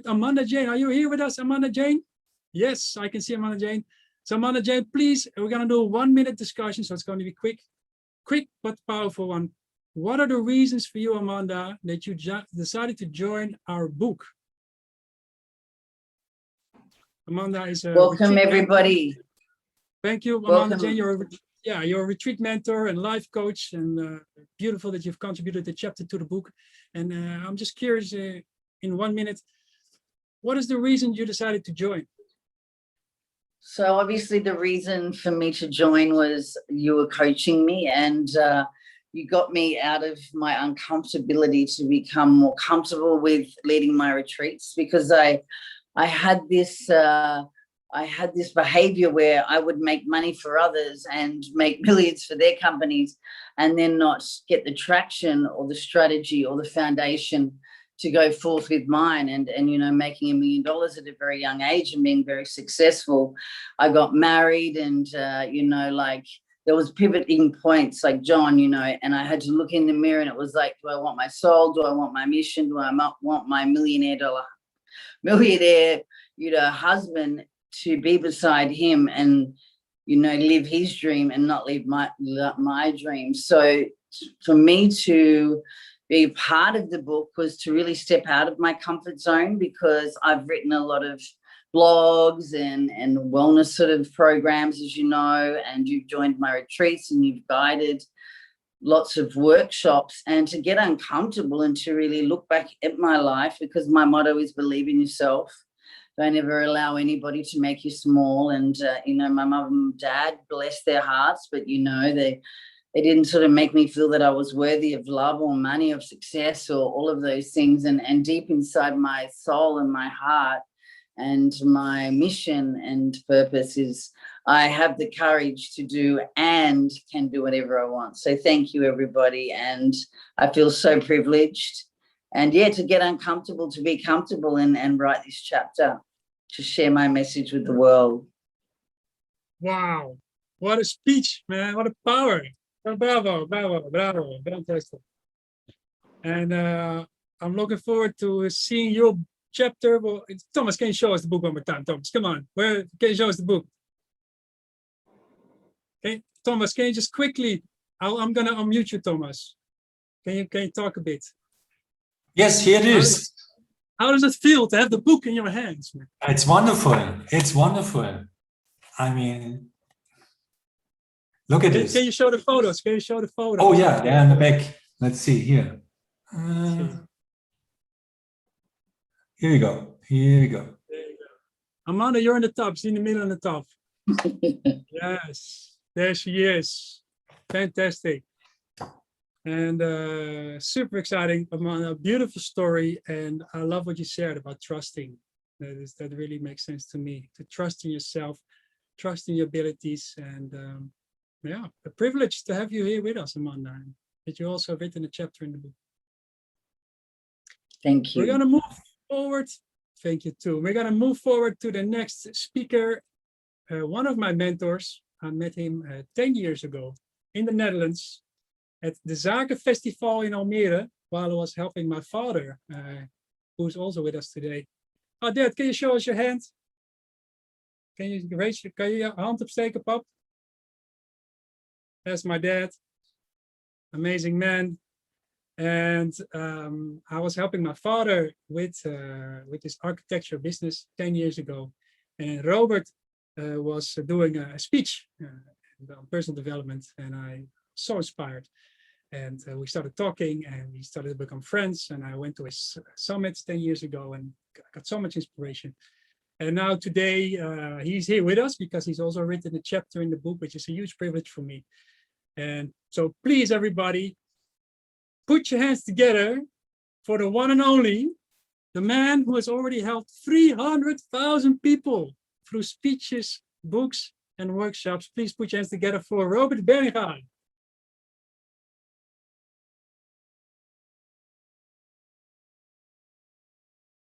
Amanda Jane. Are you here with us, Amanda Jane? Yes, I can see Amanda Jane. So Amanda Jane, please, we're going to do a 1-minute discussion. So it's going to be quick but powerful one. What are the reasons for you, Amanda, that you decided to join our book? Amanda is a welcome everybody. Thank you, Amanda Jane. You're a retreat mentor and life coach, and beautiful that you've contributed a chapter to the book. And I'm just curious, in 1 minute, what is the reason you decided to join? So obviously the reason for me to join was you were coaching me, and you got me out of my uncomfortability to become more comfortable with leading my retreats, because I had this behavior where I would make money for others and make millions for their companies, and then not get the traction or the strategy or the foundation to go forth with mine. And you know, making $1 million at a very young age and being very successful. I got married, and you know, like, there was pivoting points, like John, you know, and I had to look in the mirror, and it was like, do I want my soul? Do I want my mission? Do I want my millionaire, you know, husband to be beside him and, you know, live his dream and not live my dream? So for me to be part of the book was to really step out of my comfort zone, because I've written a lot of blogs and wellness sort of programs, as you know, and you've joined my retreats and you've guided lots of workshops, and to get uncomfortable and to really look back at my life, because my motto is believe in yourself. Don't ever allow anybody to make you small. And, you know, my mum and dad, bless their hearts, but, you know, they didn't sort of make me feel that I was worthy of love or money, of success, or all of those things. And deep inside my soul and my heart, and my mission and purpose is I have the courage to do and can do whatever I want. So thank you, everybody. And I feel so privileged. And yeah, to get uncomfortable, to be comfortable, and write this chapter to share my message with the world. Wow, what a speech, man. What a power. Bravo, fantastic. And I'm looking forward to seeing your chapter. Well, Thomas, can you show us the book one more time? Thomas, come on. Where can you show us the book? Okay, Thomas, can you just quickly, I'm going to unmute you, Thomas. Can you talk a bit? Yes, here it is. How does it feel to have the book in your hands, man? It's wonderful. It's wonderful. I mean, look at this. Can you show the photos? Can you show the photos? Oh yeah, they're in the back. Let's see here. Here we go. Here we go. There you go. Amanda, you're in the top. She's in the middle and the top. Yes, there she is. Fantastic. And super exciting, Amanda. Beautiful story. And I love what you shared about trusting. That really makes sense to me. To trust in yourself, trust in your abilities. And yeah, a privilege to have you here with us, Amanda. And that you also have written a chapter in the book. Thank you. We're going to move forward. Thank you too. We're going to move forward to the next speaker. One of my mentors, I met him 10 years ago in the Netherlands at the Zaken Festival in Almere, while I was helping my father, who's also with us today. Oh, Dad, can you show us your hand? Kan je je hand opsteken, pap? That's my dad. Amazing man. And I was helping my father with his architecture business 10 years ago. And Robert was doing a speech on personal development, and I was so inspired. And we started talking, and we started to become friends. And I went to his summit 10 years ago and got so much inspiration. And now today he's here with us because he's also written a chapter in the book, which is a huge privilege for me. And so please, everybody, put your hands together for the one and only, the man who has already helped 300,000 people through speeches, books, and workshops. Please put your hands together for Robert Benninga.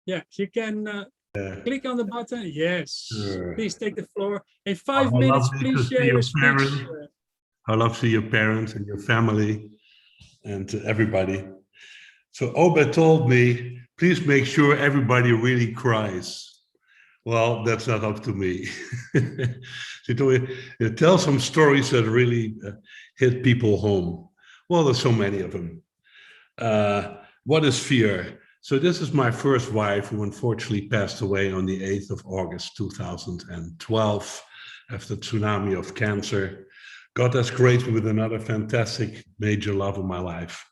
Yeah, you can click on the button. Yes, please take the floor. In 5 minutes, please share your speech. I love to see your parents and your family and to everybody. So Obed told me, please make sure everybody really cries. Well, that's not up to me. She told me, tell some stories that really hit people home. Well, there's so many of them. What is fear? So this is my first wife, who unfortunately passed away on the 8th of August, 2012, after the tsunami of cancer. God has graced me with another fantastic major love of my life.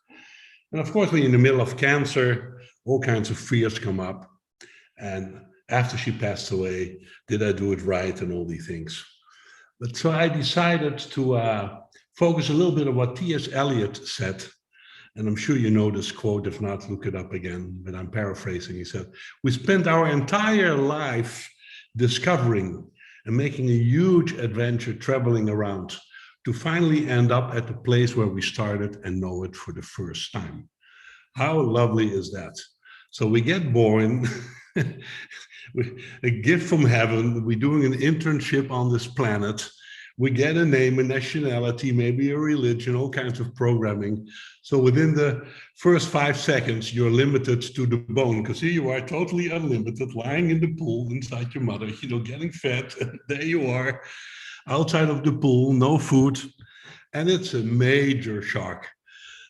And of course, when you're in the middle of cancer, all kinds of fears come up. And after she passed away, did I do it right, and all these things. But so I decided to focus a little bit on what T.S. Eliot said. And I'm sure you know this quote. If not, look it up again, but I'm paraphrasing. He said, we spent our entire life discovering and making a huge adventure, traveling around, to finally end up at the place where we started and know it for the first time. How lovely is that? So we get born, a gift from heaven. We're doing an internship on this planet. We get a name, a nationality, maybe a religion, all kinds of programming. So within the first 5 seconds, you're limited to the bone, because here you are totally unlimited, lying in the pool inside your mother, getting fed. And there you are, outside of the pool, no food. And it's a major shock.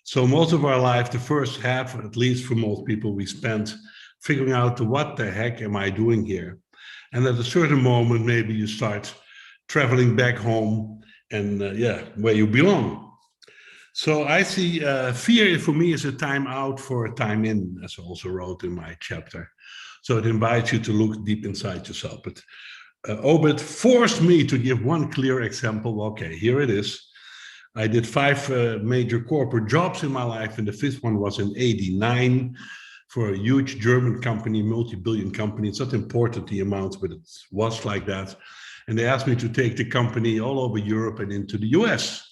So most of our life, the first half, at least for most people, we spent figuring out what the heck am I doing here? And at a certain moment, maybe you start traveling back home and where you belong. So I see fear for me is a time out for a time in, as I also wrote in my chapter. So it invites you to look deep inside yourself. But Obed forced me to give one clear example. Okay, here it is. I did 5 major corporate jobs in my life, and the 5th one was in '89 for a huge German company, multi-billion company. It's not important, the amounts, but it was like that. And they asked me to take the company all over Europe and into the US.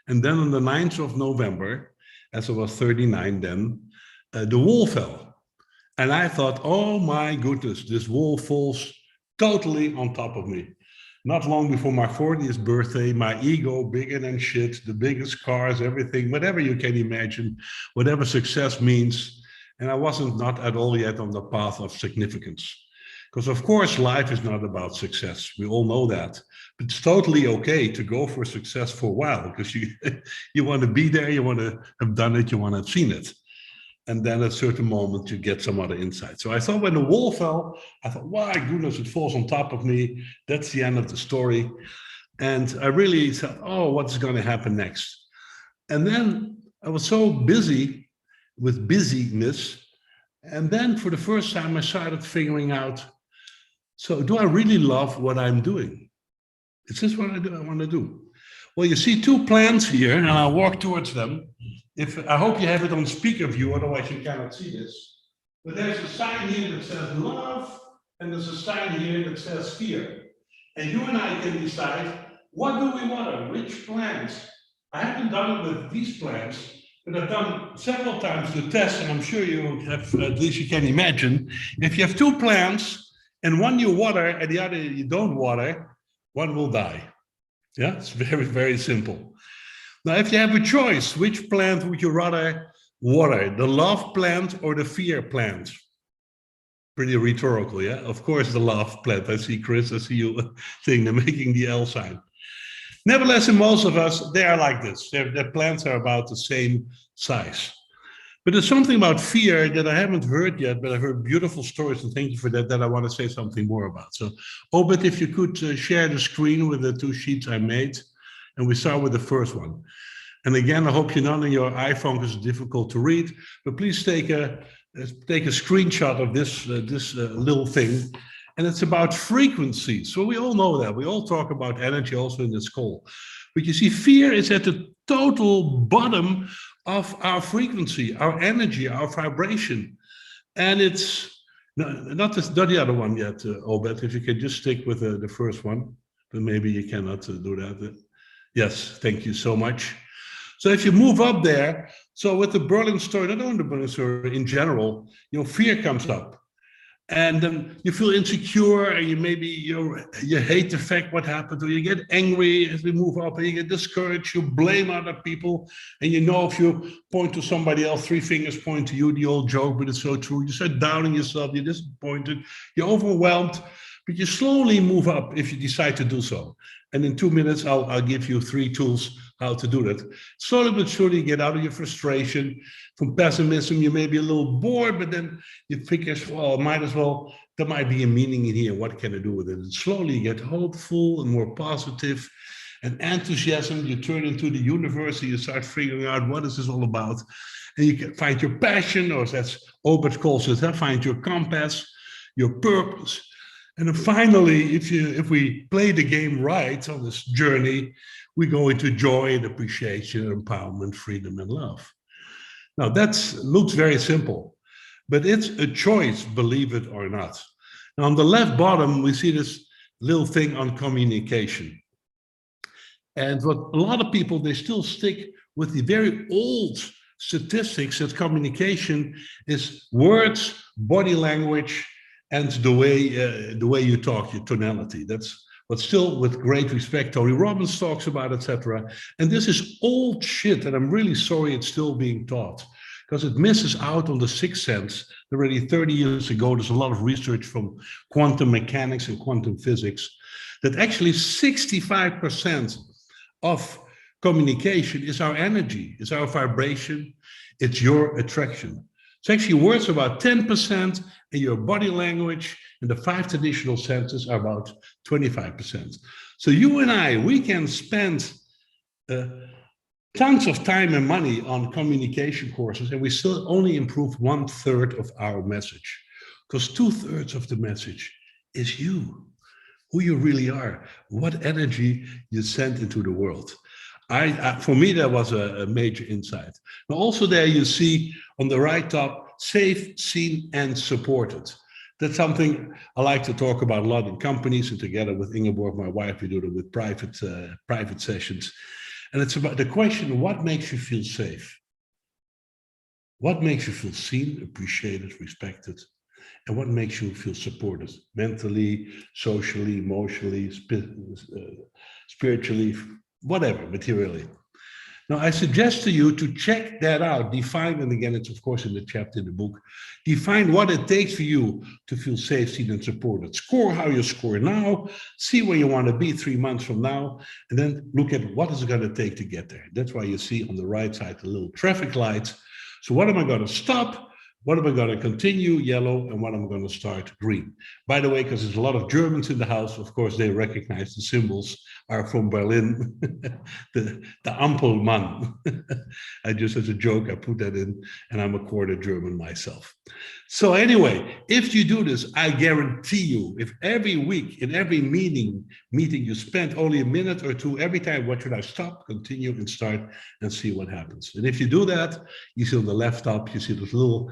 And then on the 9th of November, as I was 39 then, the wall fell. And I thought, oh my goodness, this wall falls totally on top of me. Not long before my 40th birthday, my ego, bigger than shit, the biggest cars, everything, whatever you can imagine, whatever success means. And I wasn't not at all yet on the path of significance. Because of course, life is not about success. We all know that. But it's totally okay to go for success for a while, because you want to be there, you want to have done it, you want to have seen it. And then at a certain moment, you get some other insight. So I thought when the wall fell, I thought, my goodness, it falls on top of me. That's the end of the story. And I really said, oh, what's going to happen next? And then I was so busy with busyness. And then for the first time, I started figuring out, so do I really love what I'm doing? Is this what I want to do? Well, you see 2 plants here, and I'll walk towards them. I hope you have it on speaker view, otherwise you cannot see this. But there's a sign here that says love, and there's a sign here that says fear. And you and I can decide, what do we water? Which plants? I haven't done it with these plants, but I've done several times the test, and I'm sure you have, at least you can imagine, if you have 2 plants, and one you water and the other you don't water, one will die. Yeah, it's very, very simple. Now, if you have a choice, which plant would you rather water, the love plant or the fear plant? Pretty rhetorical, yeah? Of course, the love plant. I see Chris, I see you saying they're making the L sign. Nevertheless, in most of us, they are like this. Their plants are about the same size. But there's something about fear that I haven't heard yet, but I've heard beautiful stories, and thank you for that I want to say something more about. So, Obed, if you could share the screen with the 2 sheets I made, and we start with the first one. And again, I hope you're not on your iPhone because it's difficult to read, but please take a screenshot of this little thing. And it's about frequency. So we all know that. We all talk about energy also in this call. But you see, fear is at the total bottom of our frequency, our energy, our vibration. And it's not the other one yet, Obed, if you can just stick with the first one, but maybe you cannot do that. Yes, thank you so much. So if you move up there, so with the Berlin story, not only the Berlin story in general, fear comes up. and then you feel insecure, and you hate the fact what happened, or you get angry as we move up, and you get discouraged, you blame other people, and you know if you point to somebody else, 3 fingers point to you, the old joke, but it's so true. You start doubting yourself, you're disappointed, you're overwhelmed, but you slowly move up if you decide to do so. And in 2 minutes, I'll give you 3 tools how to do that. Slowly but surely get out of your frustration. From pessimism, you may be a little bored, but then you figure, well, there might be a meaning in here. What can I do with it? And slowly you get hopeful and more positive, and enthusiasm. You turn into the universe, and you start figuring out what is this all about. And you can find your passion, or as Obed calls it, find your compass, your purpose. And then finally, if we play the game right on this journey, we go into joy and appreciation, empowerment, freedom, and love. Now, that looks very simple, but it's a choice, believe it or not. Now, on the left bottom, we see this little thing on communication. And what a lot of people, they still stick with the very old statistics that communication is words, body language, and the way you talk, your tonality. That's what, still with great respect, Tony Robbins talks about, etc. And this is old shit, and I'm really sorry it's still being taught, because it misses out on the sixth sense. Already 30 years ago, there's a lot of research from quantum mechanics and quantum physics that actually 65% of communication is our energy, is our vibration, it's your attraction. It's actually words about 10%, and your body language and the 5 traditional senses are about 25%. So you and I, we can spend tons of time and money on communication courses, and we still only improve 1/3 of our message, because 2/3 of the message is you, who you really are, what energy you send into the world. For me, that was a major insight. Now, also there you see on the right top, safe, seen, and supported. That's something I like to talk about a lot in companies, and together with Ingeborg, my wife, we do it with private sessions. And it's about the question, what makes you feel safe? What makes you feel seen, appreciated, respected? And what makes you feel supported mentally, socially, emotionally, spiritually, whatever, materially? Now, I suggest to you to check that out, define, and again, it's of course in the chapter in the book, define what it takes for you to feel safe, seen, and supported. Score how you score now, see where you want to be 3 months from now, and then look at what is it going to take to get there. That's why you see on the right side the little traffic lights. So what am I going to stop? What am I going to continue, yellow, and what am I going to start, green? By the way, because there's a lot of Germans in the house, of course, they recognize the symbols are from Berlin, the Ampelmann. I just, as a joke, I put that in, and I'm a quarter German myself. So anyway, if you do this, I guarantee you, if every week, in every meeting you spend only a minute or two, every time, what should I stop, continue, and start, and see what happens. And if you do that, you see on the left top, you see this little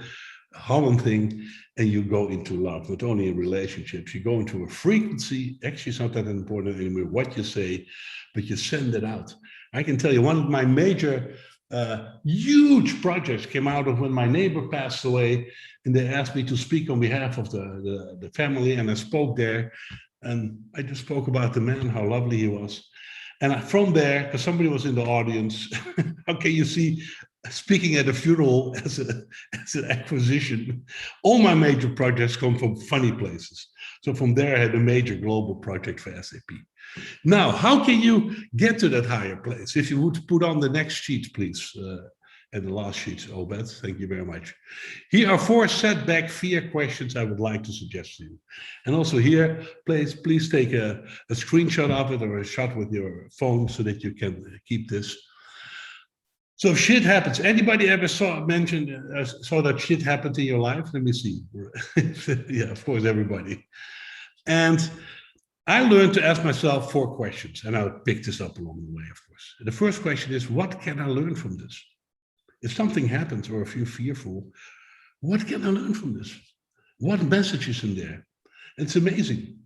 Holland thing, and you go into love, not only in relationships, you go into a frequency. Actually, it's not that important anymore what you say, but you send it out. I can tell you one of my major huge projects came out of when my neighbor passed away, and they asked me to speak on behalf of the family, and I spoke there, and I just spoke about the man, how lovely he was. And from there, because somebody was in the audience, how can you see speaking at a funeral as an acquisition? All my major projects come from funny places. So from there, I had a major global project for SAP. Now, how can you get to that higher place? If you would put on the next sheet, please, and the last sheet, Obed, thank you very much. Here are 4 setback fear questions I would like to suggest to you. And also here, please take a screenshot of it or a shot with your phone so that you can keep this. So if shit happens, anybody ever saw that shit happened in your life? Let me see. Yeah, of course, everybody. And I learned to ask myself 4 questions, and I'll pick this up along the way, of course. The first question is, what can I learn from this? If something happens or if you're fearful, what can I learn from this? What message is in there? It's amazing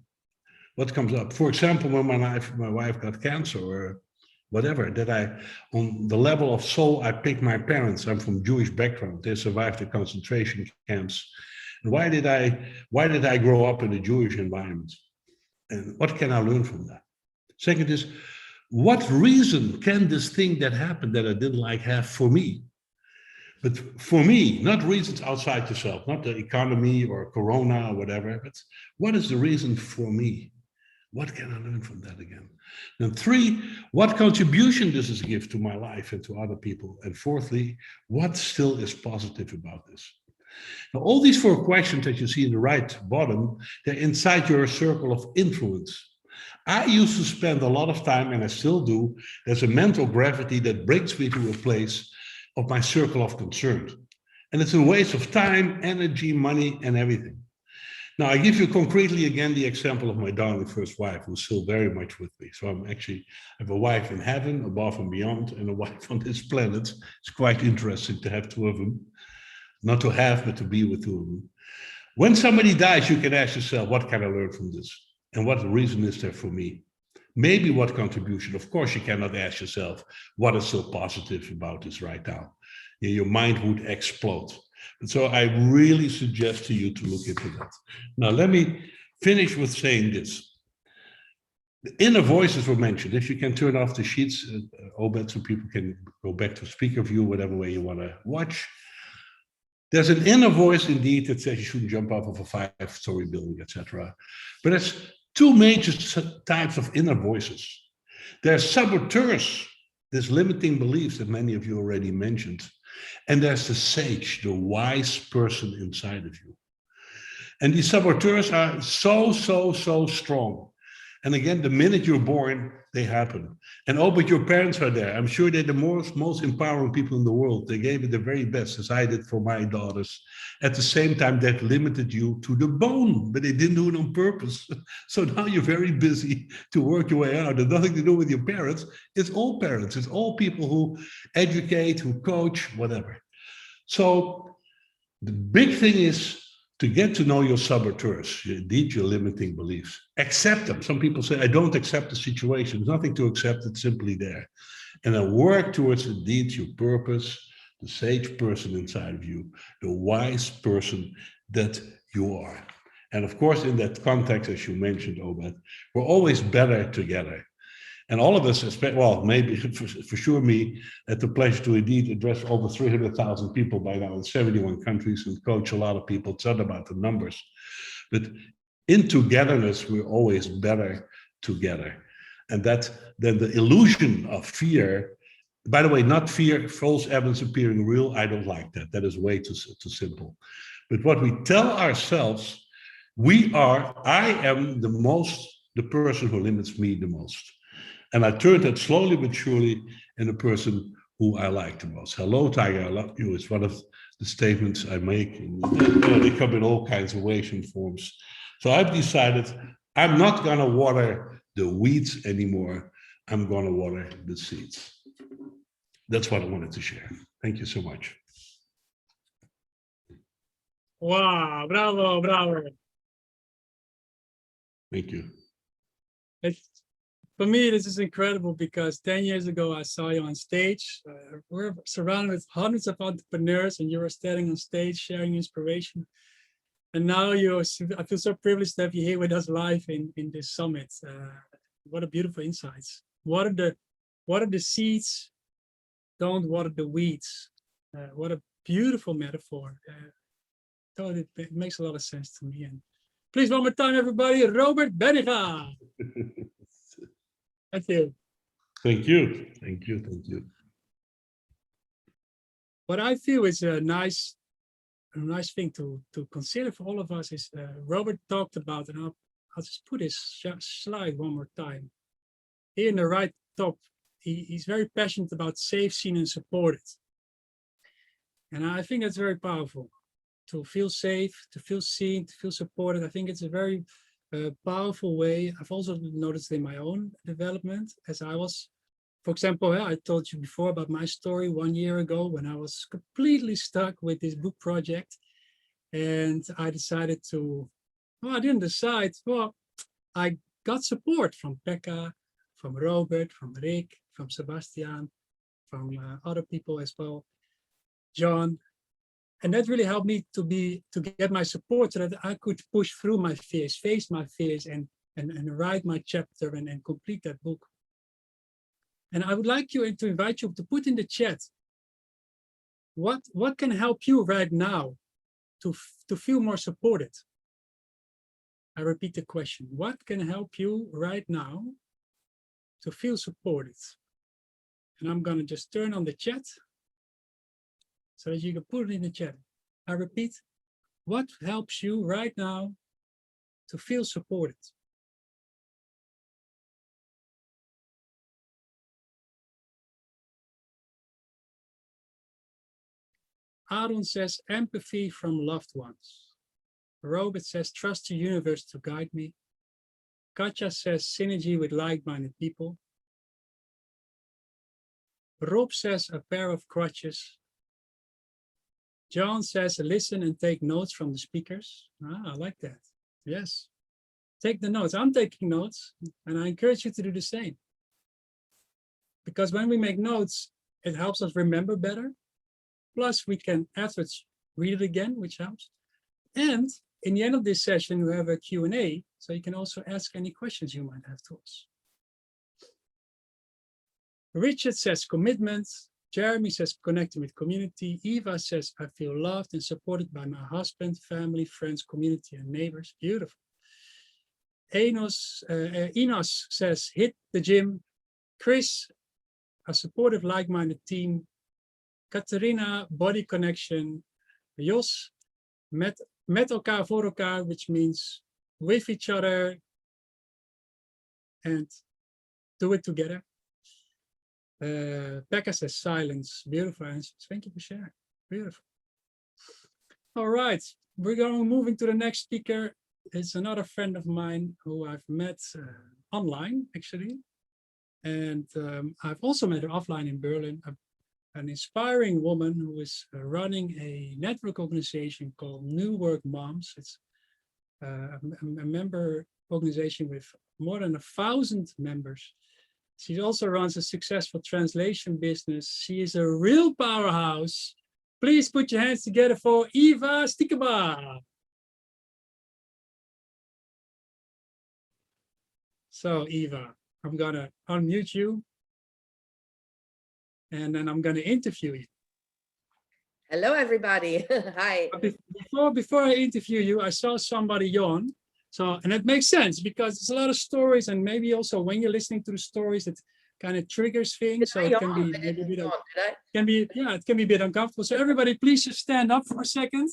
what comes up. For example, when my wife got cancer or whatever, that on the level of soul, I picked my parents. I'm from Jewish background. They survived the concentration camps. And why did I grow up in a Jewish environment? And what can I learn from that? Second is, what reason can this thing that happened that I didn't like have for me? But for me, not reasons outside yourself, not the economy or Corona or whatever, but what is the reason for me? What can I learn from that again? And three, what contribution does this give to my life and to other people? And fourthly, what still is positive about this? Now, all these four questions that you see in the right bottom, they're inside your circle of influence. I used to spend a lot of time, and I still do, there's a mental gravity that brings me to a place of my circle of concern. And it's a waste of time, energy, money, and everything. Now, I give you concretely again the example of my darling first wife, who's still very much with me. So I have a wife in heaven, above and beyond, and a wife on this planet. It's quite interesting to have two of them. Not to have, but to be with two of them. When somebody dies, you can ask yourself, what can I learn from this? And what reason is there for me? Maybe what contribution? Of course, you cannot ask yourself, what is so positive about this right now? Your mind would explode. And so I really suggest to you to look into that. Now, let me finish with saying this. The inner voices were mentioned. If you can turn off the sheets, Obed, so people can go back to speaker view, whatever way you want to watch. There's an inner voice indeed that says you shouldn't jump off of a 5-story building, etc. But there's two major types of inner voices. There's saboteurs, there's limiting beliefs that many of you already mentioned. And there's the sage, the wise person inside of you. And these saboteurs are so strong. And again, the minute you're born, they happen. And oh, but your parents are there. I'm sure they're the most empowering people in the world. They gave it the very best, as I did for my daughters. At the same time, that limited you to the bone, but they didn't do it on purpose. So now you're very busy to work your way out. It's nothing to do with your parents. It's all parents. It's all people who educate, who coach, whatever. So the big thing is to get to know your saboteurs, indeed your limiting beliefs. Accept them. Some people say, I don't accept the situation. There's nothing to accept, it's simply there. And then work towards indeed your purpose, the sage person inside of you, the wise person that you are. And of course, in that context, as you mentioned, Obed, we're always better together. And all of us, well, maybe for sure me, had the pleasure to indeed address over 300,000 people by now in 71 countries and coach a lot of people. It's not about the numbers, but in togetherness, we're always better together. And that then the illusion of fear, by the way, not fear, false evidence appearing real, I don't like that. That is way too simple. But what we tell ourselves, I am the person who limits me the most. And I turned that slowly but surely in the person who I like the most. Hello, Tiger, I love you. It's one of the statements I make. And, they come in all kinds of ways and forms. So I've decided I'm not going to water the weeds anymore. I'm going to water the seeds. That's what I wanted to share. Thank you so much. Wow, bravo. Thank you. For me, this is incredible because 10 years ago, I saw you on stage. We're surrounded with hundreds of entrepreneurs and you were standing on stage sharing inspiration. And now I feel so privileged to have you here with us live in this summit. What a beautiful insights. What are the seeds? Don't water the weeds. What a beautiful metaphor. It makes a lot of sense to me. And please, one more time, everybody, Robert Benninga. Thank you. Thank you. Thank you. Thank you. What I feel is a nice thing to consider for all of us is Robert talked about, and I'll just put his slide one more time. Here in the right top, he's very passionate about safe, seen, and supported. And I think that's very powerful. To feel safe, to feel seen, to feel supported. I think it's a very powerful way. I've also noticed in my own development as I was, for example, I told you before about my story 1 year ago when I was completely stuck with this book project. And I decided I didn't decide. Well, I got support from Pekka, from Robert, from Rick, from Sebastian, from other people as well, John. And that really helped me to get my support so that I could push through my fears, face my fears, and write my chapter and complete that book. And I would like you to invite you to put in the chat what can help you right now to feel more supported. I repeat the question: what can help you right now to feel supported? And I'm going to just turn on the chat so that you can put it in the chat. I repeat, what helps you right now to feel supported? Aaron says empathy from loved ones. Robert says trust the universe to guide me. Katja says synergy with like-minded people. Rob says a pair of crutches. John says listen and take notes from the speakers. I like that. Yes. Take the notes. I'm taking notes, and I encourage you to do the same. Because when we make notes, it helps us remember better. Plus, we can afterwards read it again, which helps. And in the end of this session, we have a Q&A, so you can also ask any questions you might have to us. Richard says commitment. Jeremy says connecting with community. Eva says I feel loved and supported by my husband, family, friends, community, and neighbors. Beautiful. Enos says hit the gym. Chris, a supportive, like-minded team. Katerina, body connection. Jos, met elkaar voor elkaar, which means with each other and do it together. Becca says silence. Beautiful answers. Thank you for sharing. Beautiful. All right, we're moving to the next speaker. It's another friend of mine who I've met online, actually. And I've also met her offline in Berlin, an inspiring woman who is running a network organization called New Work Moms. It's a member organization with more than 1,000 members. She also runs a successful translation business. She is a real powerhouse. Please put your hands together for Eva Stiekema. So Eva, I'm gonna unmute you and then I'm gonna interview you. Hello, everybody. Hi. Before I interview you, I saw somebody yawn. So, and it makes sense because there's a lot of stories, and maybe also when you're listening to the stories, it kind of triggers things. So it can be maybe a bit it can be a bit uncomfortable. So everybody, please just stand up for a second.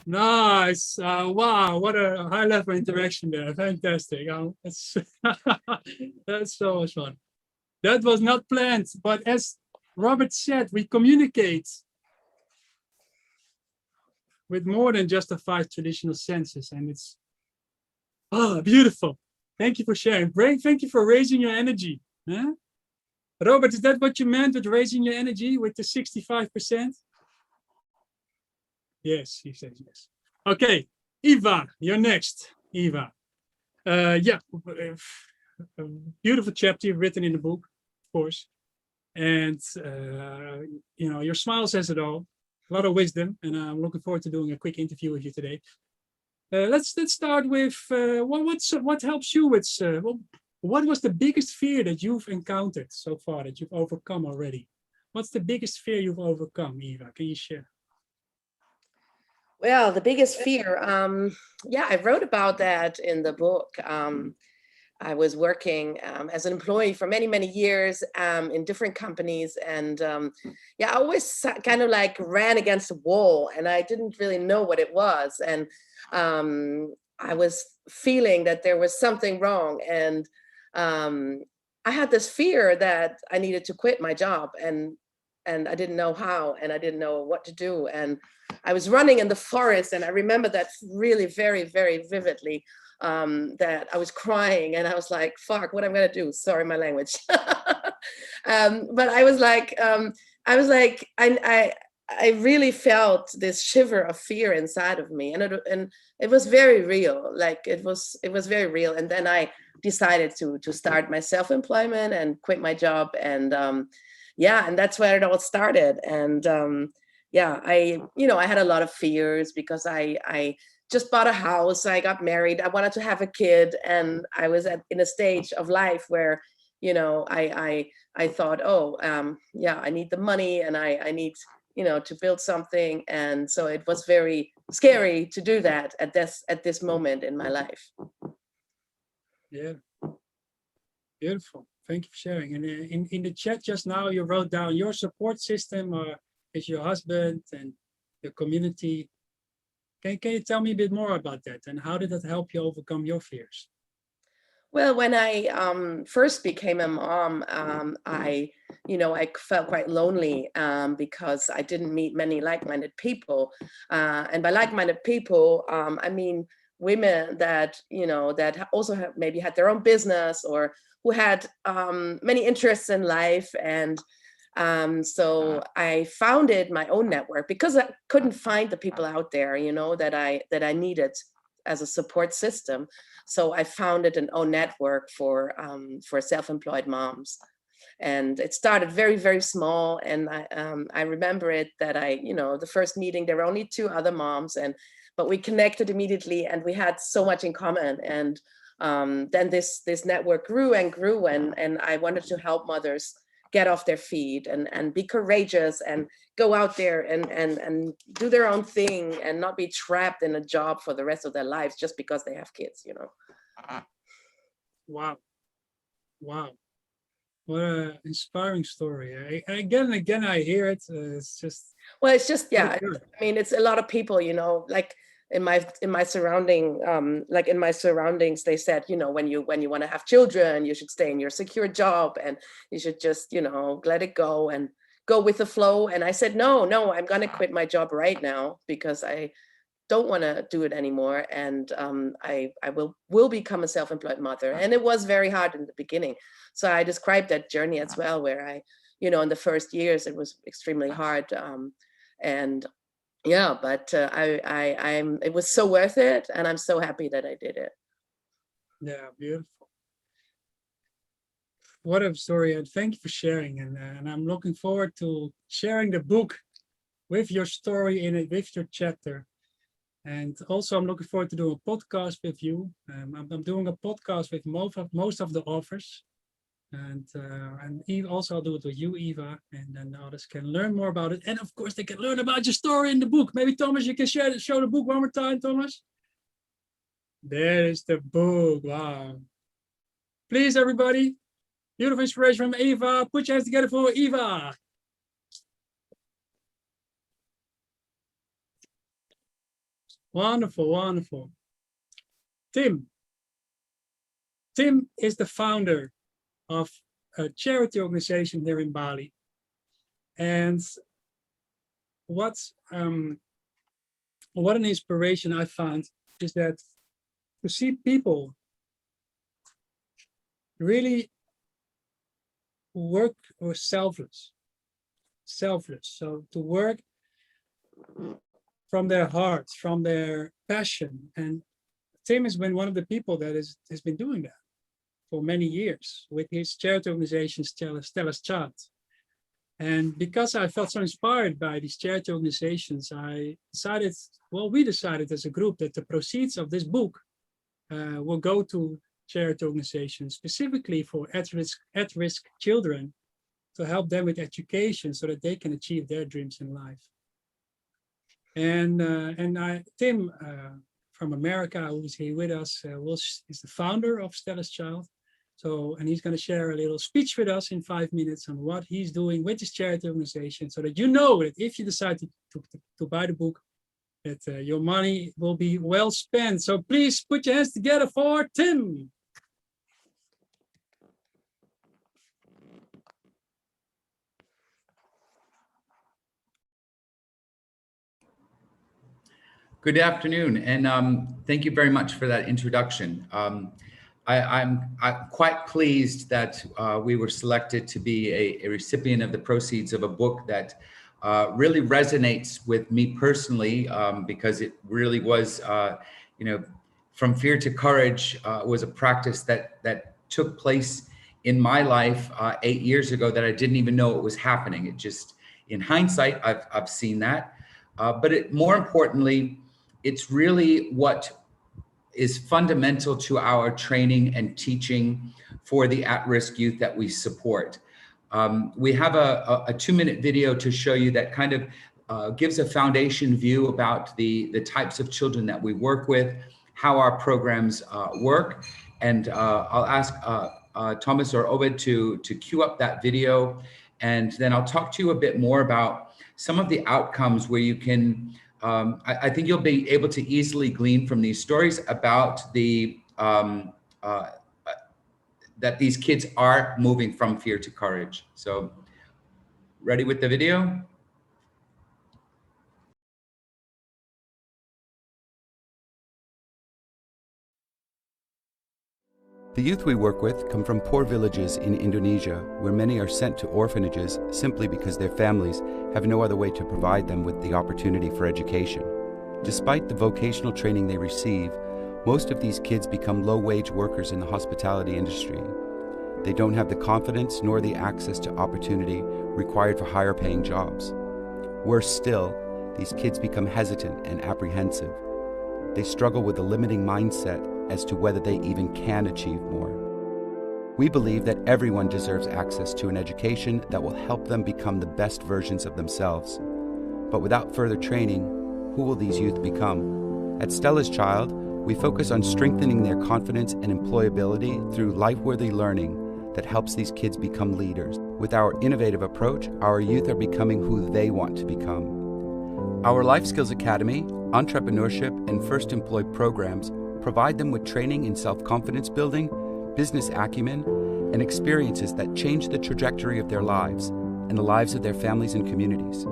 Nice. Wow, what a high level interaction there. Fantastic. That's so much fun. That was not planned, but as Robert said, we communicate with more than just the 5 traditional senses, and it's beautiful. Thank you for sharing. Thank you for raising your energy. Huh? Robert, is that what you meant with raising your energy with the 65%? Yes, he says yes. Okay, Eva, you're next. Eva. Yeah, a beautiful chapter you've written in the book, of course. And, you know, your smile says it all. A lot of wisdom, and I'm looking forward to doing a quick interview with you today. Let's start with what helps you with, what was the biggest fear that you've encountered so far, that you've overcome already? What's the biggest fear you've overcome, Eva? Can you share? Well, the biggest fear, yeah, I wrote about that in the book. I was working as an employee for many, many years in different companies. And yeah, I always kind of like ran against a wall and I didn't really know what it was. And I was feeling that there was something wrong. And I had this fear that I needed to quit my job and I didn't know how, and I didn't know what to do. And I was running in the forest, and I remember that really very, very vividly, that I was crying and I was like, fuck, what I'm gonna do? Sorry, my language. But I was like, I really felt this shiver of fear inside of me, and it was very real. Like it was very real. And then I decided to start my self-employment and quit my job, and yeah, and that's where it all started. And yeah, I had a lot of fears because I just bought a house, I got married, I wanted to have a kid, and I was in a stage of life where, I thought, oh, yeah, I need the money, and I need, to build something. And so it was very scary to do that at this moment in my life. Yeah, beautiful. Thank you for sharing. And in the chat just now, you wrote down your support system is your husband and your community. Can you tell me a bit more about that, and how did that help you overcome your fears? Well, when I first became a mom, I felt quite lonely because I didn't meet many like-minded people. And by like-minded people, I mean women that, that also have maybe had their own business or who had many interests in life. And so I founded my own network because I couldn't find the people out there, that I needed as a support system. So I founded an own network for self-employed moms. And it started very, very small. And I remember it that the first meeting, there were only 2 other moms, but we connected immediately and we had so much in common. And then this network grew and grew, and I wanted to help mothers get off their feet and be courageous and go out there and do their own thing and not be trapped in a job for the rest of their lives just because they have kids, Wow. Wow. What an inspiring story. Again and again, I hear it. It's just. Well, it's just, yeah. I mean, it's a lot of people, like in my surroundings, they said, when you want to have children, you should stay in your secure job and you should just, let it go and go with the flow. And I said, no, I'm going to quit my job right now because I don't want to do it anymore. And I will become a self-employed mother. And it was very hard in the beginning. So I described that journey as well, where I, in the first years, it was extremely hard. And yeah, but it was so worth it. And I'm so happy that I did it. Yeah, beautiful. What a story. And thank you for sharing. And I'm looking forward to sharing the book with your story in it, with your chapter. And also, I'm looking forward to doing a podcast with you. I'm doing a podcast with most of the authors. And also I'll do it with you, Eva, and then others can learn more about it. And of course, they can learn about your story in the book. Maybe Thomas, you can show the book one more time, Thomas. There is the book. Wow. Please, everybody. Beautiful inspiration from Eva. Put your hands together for Eva. Wonderful, wonderful. Tim is the founder of a charity organization here in Bali. And what an inspiration I found is that to see people really work or selfless. So to work from their hearts, from their passion. And Tim has been one of the people that has been doing that for many years with his charity organization, Stella's Child. And because I felt so inspired by these charity organizations, we decided as a group that the proceeds of this book will go to charity organizations, specifically for at-risk children, to help them with education so that they can achieve their dreams in life. And Tim from America, who's here with us, is the founder of Stella's Child. So, and he's going to share a little speech with us in 5 minutes on what he's doing with his charity organization, so that you know that if you decide to buy the book, that your money will be well spent. So please put your hands together for Tim. Good afternoon, and thank you very much for that introduction. I'm quite pleased that we were selected to be a recipient of the proceeds of a book that really resonates with me personally, because it really was, from fear to courage was a practice that took place in my life 8 years ago that I didn't even know it was happening. It just, in hindsight, I've seen that, but more importantly, it's really what is fundamental to our training and teaching for the at-risk youth that we support. We have a 2-minute video to show you that kind of gives a foundation view about the types of children that we work with, how our programs work. And I'll ask Thomas or Obed to cue up that video. And then I'll talk to you a bit more about some of the outcomes where you can, I think you'll be able to easily glean from these stories about that these kids are moving from fear to courage. So, ready with the video? The youth we work with come from poor villages in Indonesia, where many are sent to orphanages simply because their families have no other way to provide them with the opportunity for education. Despite the vocational training they receive, most of these kids become low-wage workers in the hospitality industry. They don't have the confidence nor the access to opportunity required for higher-paying jobs. Worse still, these kids become hesitant and apprehensive. They struggle with a limiting mindset as to whether they even can achieve more. We believe that everyone deserves access to an education that will help them become the best versions of themselves. But without further training, who will these youth become? At Stella's Child, we focus on strengthening their confidence and employability through life-worthy learning that helps these kids become leaders. With our innovative approach, our youth are becoming who they want to become. Our Life Skills Academy, entrepreneurship, and First Employed programs provide them with training in self-confidence building, business acumen, and experiences that change the trajectory of their lives and the lives of their families and communities.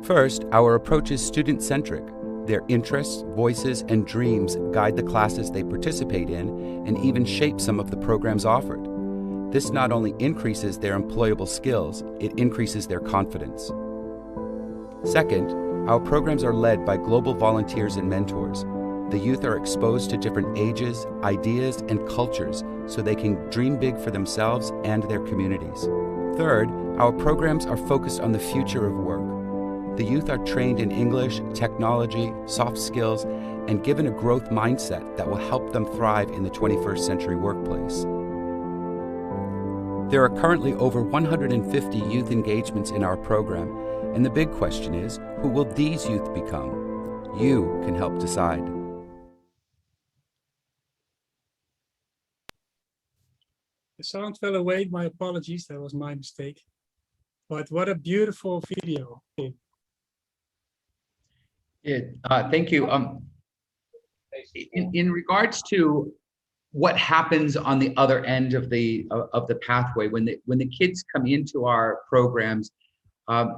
First, our approach is student-centric. Their interests, voices, and dreams guide the classes they participate in and even shape some of the programs offered. This not only increases their employable skills, it increases their confidence. Second, our programs are led by global volunteers and mentors. The youth are exposed to different ages, ideas, and cultures so they can dream big for themselves and their communities. Third, our programs are focused on the future of work. The youth are trained in English, technology, soft skills, and given a growth mindset that will help them thrive in the 21st century workplace. There are currently over 150 youth engagements in our program, and the big question is, who will these youth become? You can help decide. The sound fell away. My apologies. That was my mistake. But what a beautiful video. Yeah, thank you. In regards to what happens on the other end of the pathway, when the kids come into our programs,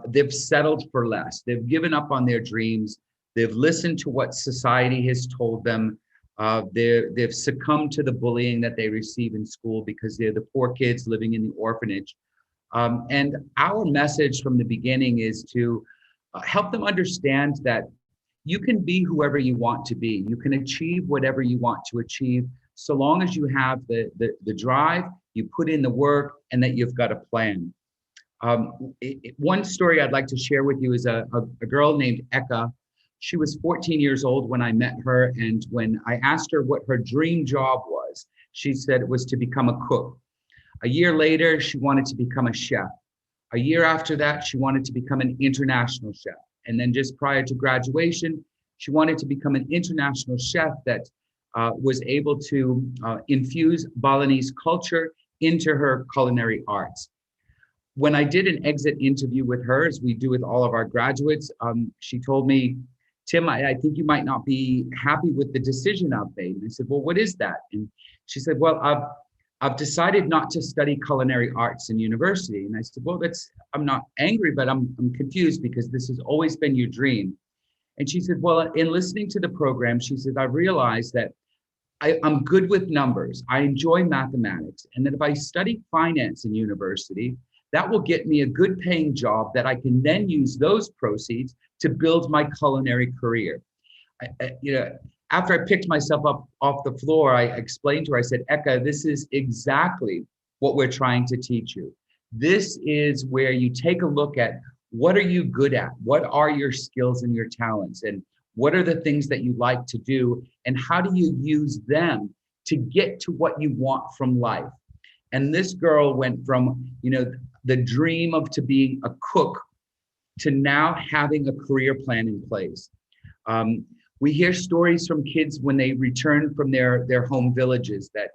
they've settled for less. They've given up on their dreams. They've listened to what society has told them. They've succumbed to the bullying that they receive in school because they're the poor kids living in the orphanage. And our message from the beginning is to help them understand that you can be whoever you want to be. You can achieve whatever you want to achieve, so long as you have the drive, you put in the work, and that you've got a plan. One story I'd like to share with you is a girl named Eka. She was 14 years old when I met her, and when I asked her what her dream job was, she said it was to become a cook. A year later, she wanted to become a chef. A year after that, she wanted to become an international chef. And then just prior to graduation, she wanted to become an international chef that was able to infuse Balinese culture into her culinary arts. When I did an exit interview with her, as we do with all of our graduates, she told me, Tim, I think you might not be happy with the decision I've made. And I said, well, what is that? And she said, well, I've decided not to study culinary arts in university. And I said, well, I'm not angry, but I'm confused because this has always been your dream. And she said, well, in listening to the program, she said, I realized that I'm good with numbers. I enjoy mathematics. And that if I study finance in university, that will get me a good paying job that I can then use those proceeds to build my culinary career. After I picked myself up off the floor, I explained to her, I said, Eka, this is exactly what we're trying to teach you. This is where you take a look at what are you good at? What are your skills and your talents? And what are the things that you like to do? And how do you use them to get to what you want from life? And this girl went from, the dream of to being a cook to now having a career plan in place. We hear stories from kids when they return from their home villages that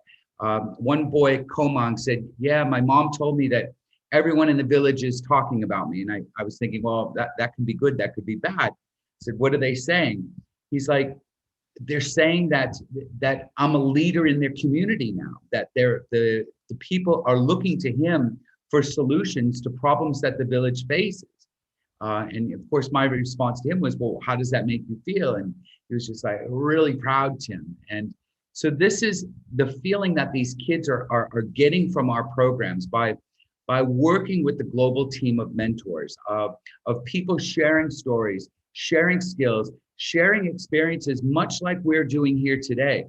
one boy, Komang, said, yeah, my mom told me that everyone in the village is talking about me. And I was thinking, well, that could be good, that could be bad. I said, what are they saying? He's like, they're saying that I'm a leader in their community now, that the people are looking to him for solutions to problems that the village faces. And of course, my response to him was, well, how does that make you feel? And he was just like, really proud, Tim. And so this is the feeling that these kids are getting from our programs by working with the global team of mentors, of people sharing stories, sharing skills, sharing experiences, much like we're doing here today.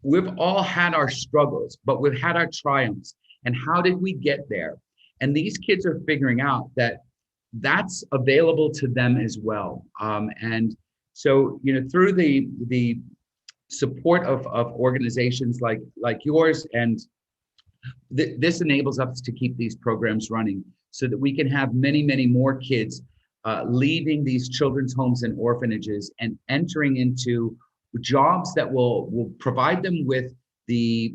We've all had our struggles, but we've had our triumphs. And how did we get there? And these kids are figuring out that that's available to them as well. And so, through the support of organizations like yours, and this enables us to keep these programs running so that we can have many, many more kids leaving these children's homes and orphanages and entering into jobs that will provide them with the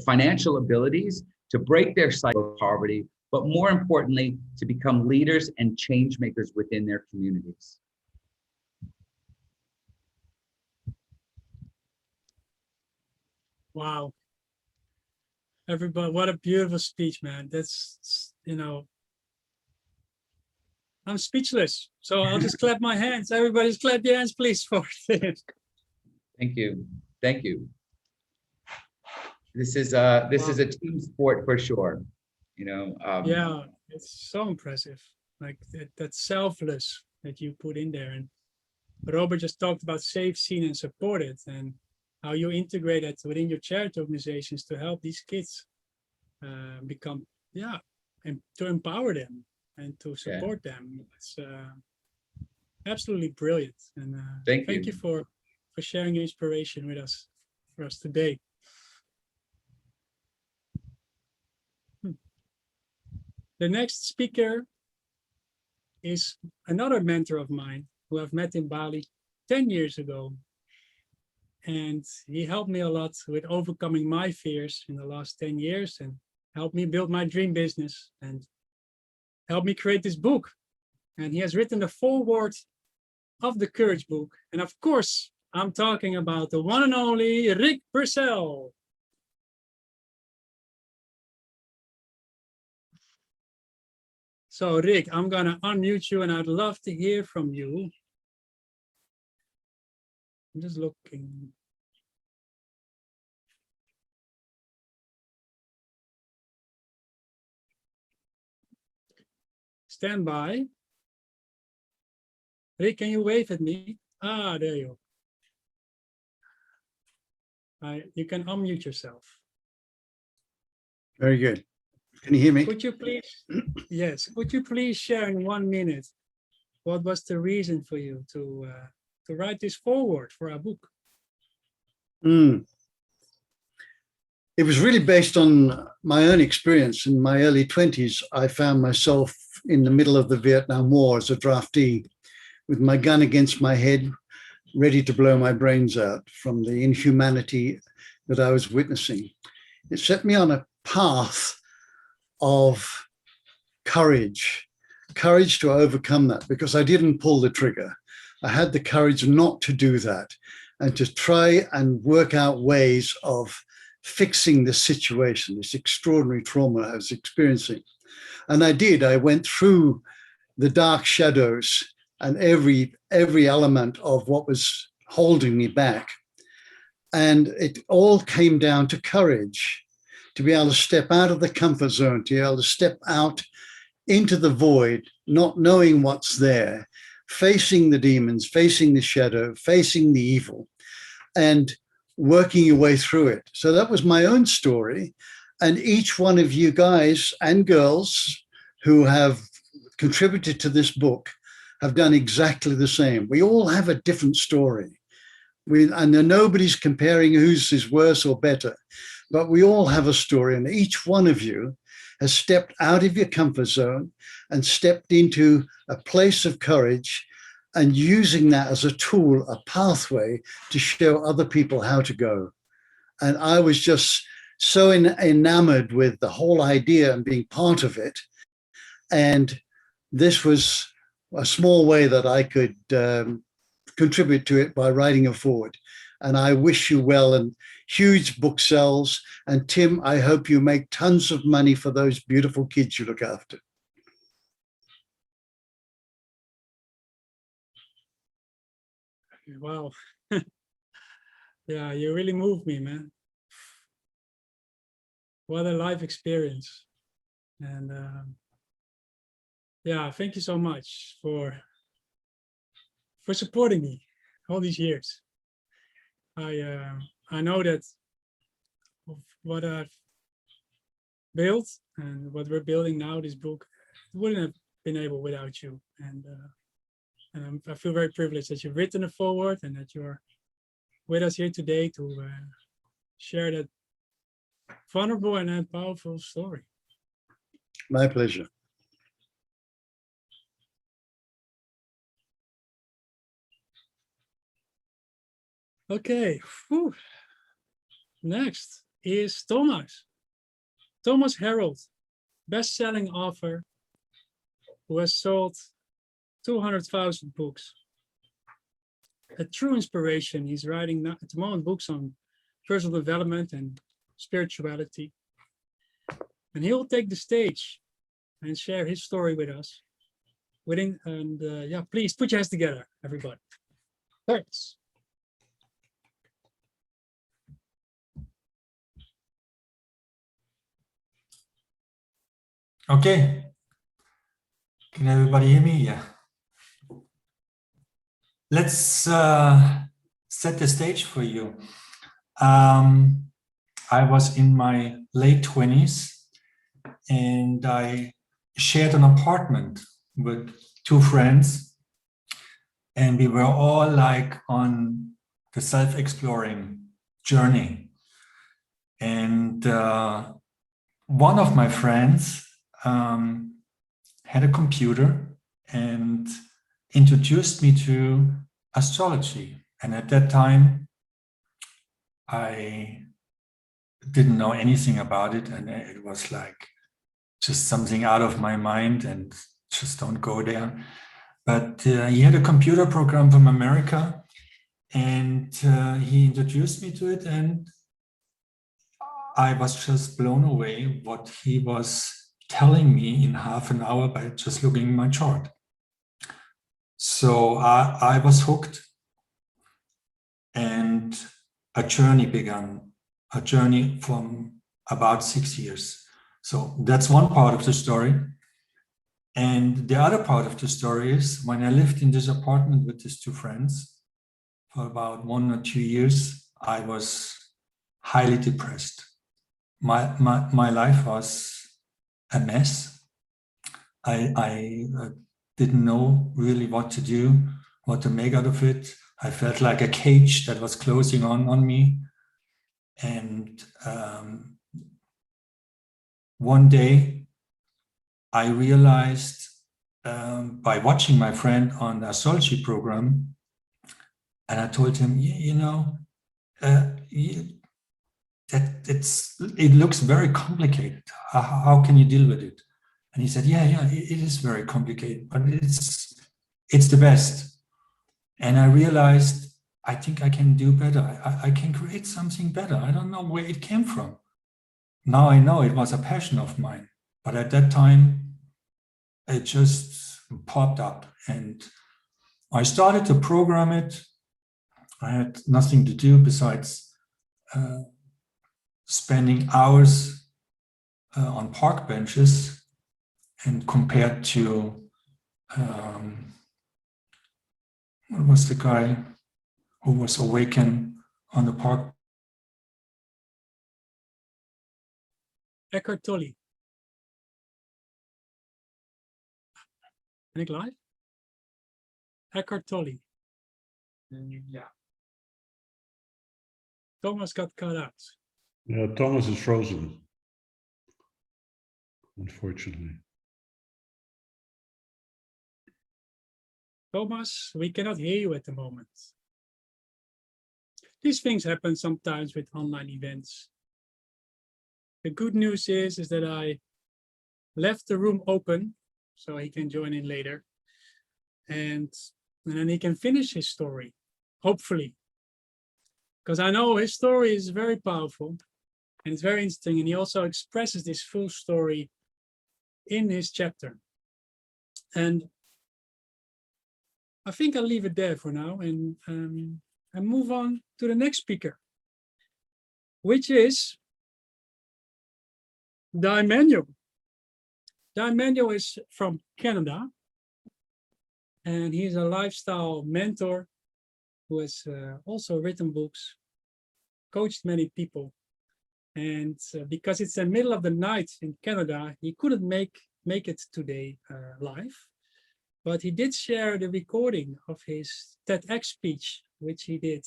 financial abilities to break their cycle of poverty, but more importantly, to become leaders and change makers within their communities. Wow. Everybody, what a beautiful speech, man. That's, I'm speechless. So I'll just clap my hands. Everybody just clap your hands, please, for it. Thank you. Thank you. This is a team sport for sure. Yeah, it's so impressive. Like that selfless that you put in there. And Robert just talked about safe, seen, and supported, and how you integrate it within your charity organizations to help these kids become, and to empower them and to support them. It's absolutely brilliant. And thank you for sharing your inspiration with us for us today. The next speaker is another mentor of mine who I've met in Bali 10 years ago. And he helped me a lot with overcoming my fears in the last 10 years and helped me build my dream business and helped me create this book. And he has written the foreword of the Courage book. And of course, I'm talking about the one and only Rick Purcell. So Rick, I'm gonna unmute you and I'd love to hear from you. I'm just looking. stand by. Rick, can you wave at me? Ah, there you go. You can unmute yourself. Very good. Can you hear me? Could you please, yes, could you please share in 1 minute what was the reason for you to write this foreword for our book? It was really based on my own experience. In my early 20s, I found myself in the middle of the Vietnam War as a draftee with my gun against my head, ready to blow my brains out from the inhumanity that I was witnessing. It set me on a path of courage to overcome that, because I didn't pull the trigger. I had the courage not to do that and to try and work out ways of fixing the situation, this extraordinary trauma I was experiencing. And I did. I went through the dark shadows and every element of what was holding me back. And it all came down to courage, to be able to step out of the comfort zone, to be able to step out into the void, not knowing what's there, facing the demons, facing the shadow, facing the evil, and working your way through it. So that was my own story. And each one of you guys and girls who have contributed to this book have done exactly the same. We all have a different story. And nobody's comparing whose is worse or better, but we all have a story. And each one of you has stepped out of your comfort zone and stepped into a place of courage, and using that as a tool, a pathway to show other people how to go. And I was just so enamored with the whole idea and being part of it. And this was a small way that I could contribute to it by writing a foreword. And I wish you well, and huge book sales. And Tim, I hope you make tons of money for those beautiful kids you look after. Wow. Yeah, you really moved me, man. What a life experience. And yeah, thank you so much for supporting me all these years. I know that what I've built and what we're building now, this book, wouldn't have been able without you. And I feel very privileged that you've written a foreword and that you're with us here today to share that vulnerable and powerful story. My pleasure. Okay. Whew. Next is Thomas. Thomas Harold, best-selling author who has sold 200,000 books. A true inspiration. He's writing at the moment books on personal development and spirituality. And he'll take the stage and share his story with us. Yeah, please put your hands together, everybody. Thanks. Okay. Can everybody hear me? Yeah. Let's set the stage for you. I was in my late 20s and I shared an apartment with two friends, and we were all like on the self-exploring journey. And one of my friends had a computer and introduced me to astrology. And at that time, I didn't know anything about it. And it was like just something out of my mind and just don't go there. But he had a computer program from America, and he introduced me to it. And I was just blown away what he was telling me in half an hour by just looking at my chart. So I was hooked, and a journey began, a journey from about 6 years. So that's one part of the story. And the other part of the story is when I lived in this apartment with these two friends for about 1 or 2 years, I was highly depressed. My life was a mess. I didn't know really what to do, what to make out of it. I felt like a cage that was closing on me. And one day I realized by watching my friend on the astrology program, and I told him, it looks very complicated. How can you deal with it? And he said, yeah, it is very complicated, but it's the best. And I realized, I think I can do better. I can create something better. I don't know where it came from. Now I know it was a passion of mine, but at that time, it just popped up and I started to program it. I had nothing to do besides spending hours on park benches, and compared to what was the guy who was awakened on the park? Eckhart Tolle. Ben ik live? Eckhart Tolle. Yeah. Thomas got cut out. Thomas is frozen, unfortunately. Thomas, we cannot hear you at the moment. These things happen sometimes with online events. The good news is that I left the room open so he can join in later. And then he can finish his story, hopefully. Because I know his story is very powerful and it's very interesting. And he also expresses this full story in his chapter. And I think I'll leave it there for now and move on to the next speaker, which is Manuel. Manuel is from Canada, and he's a lifestyle mentor who has also written books, coached many people. And because it's the middle of the night in Canada, he couldn't make it today live. But he did share the recording of his TEDx speech, which he did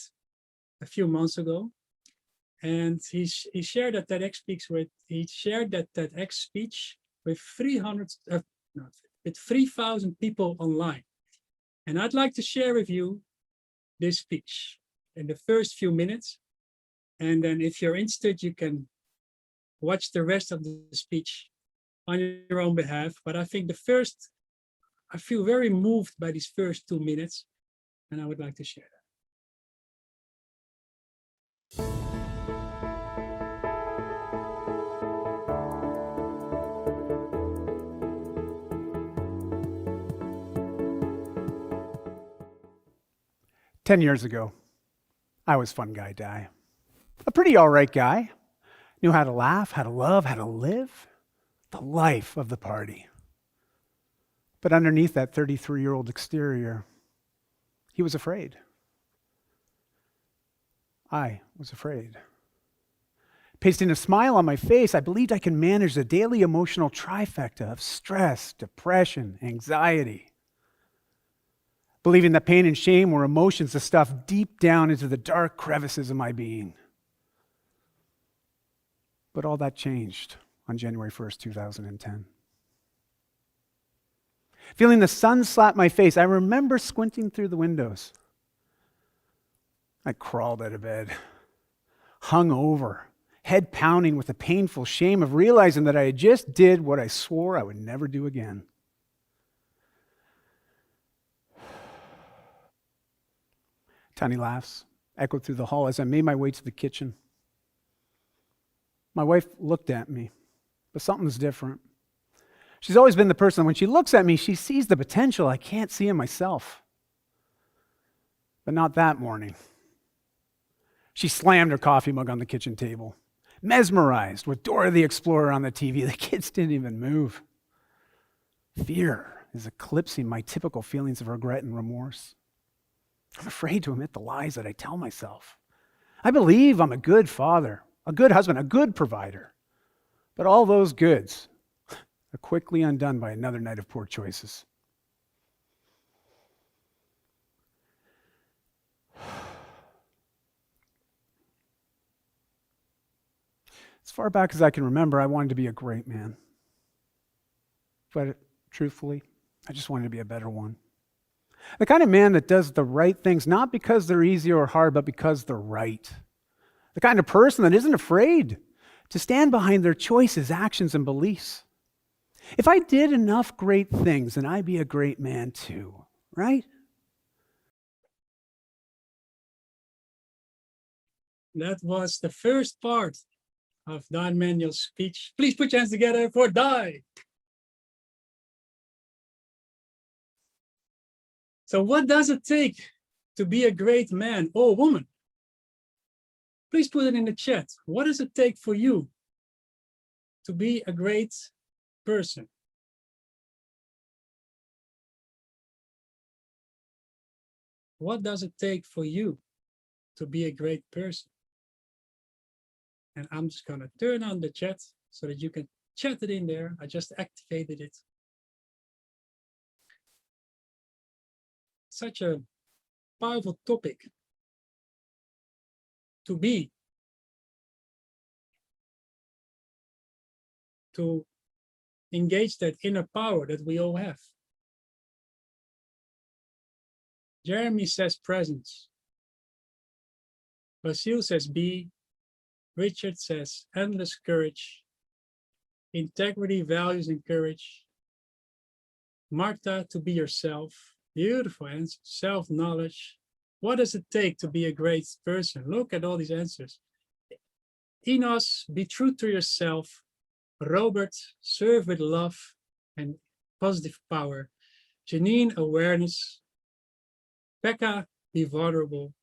a few months ago. And he shared that TEDx speech with 3,000 people online. And I'd like to share with you this speech in the first few minutes. And then if you're interested, you can watch the rest of the speech on your own behalf. But I think I feel very moved by these first 2 minutes, and I would like to share that. 10 years ago, I was Fun Guy Di. A pretty all right guy. Knew how to laugh, how to love, how to live. The life of the party. But underneath that 33-year-old exterior, he was afraid. I was afraid. Pasting a smile on my face, I believed I could manage the daily emotional trifecta of stress, depression, anxiety. Believing that pain and shame were emotions, the stuff deep down into the dark crevices of my being. But all that changed on January 1st, 2010. Feeling the sun slap my face, I remember squinting through the windows. I crawled out of bed, hung over, head pounding with the painful shame of realizing that I had just did what I swore I would never do again. Tiny laughs echoed through the hall as I made my way to the kitchen. My wife looked at me, but something's different. She's always been the person, when she looks at me, she sees the potential I can't see in myself. But not that morning. She slammed her coffee mug on the kitchen table, mesmerized with Dora the Explorer on the TV. The kids didn't even move. Fear is eclipsing my typical feelings of regret and remorse. I'm afraid to admit the lies that I tell myself. I believe I'm a good father, a good husband, a good provider. But all those goods are quickly undone by another night of poor choices. As far back as I can remember, I wanted to be a great man. But truthfully, I just wanted to be a better one. The kind of man that does the right things, not because they're easy or hard, but because they're right. The kind of person that isn't afraid to stand behind their choices, actions, and beliefs. If I did enough great things, then I'd be a great man too, right? That was the first part of Don Manuel's speech. Please put your hands together for Di. So what does it take to be a great man or woman? Please put it in the chat. What does it take for you to be a great person? What does it take for you to be a great person? And I'm just gonna turn on the chat so that you can chat it in there. I just activated it. Such a powerful topic to be, to engage that inner power that we all have. Jeremy says presence. Basile says be. Richard says endless courage. Integrity, values, and courage. Marta, to be yourself. Beautiful answer. Self-knowledge. What does it take to be a great person? Look at all these answers. Enos, be true to yourself. Robert, serve with love and positive power. Janine, awareness. Becca, be vulnerable.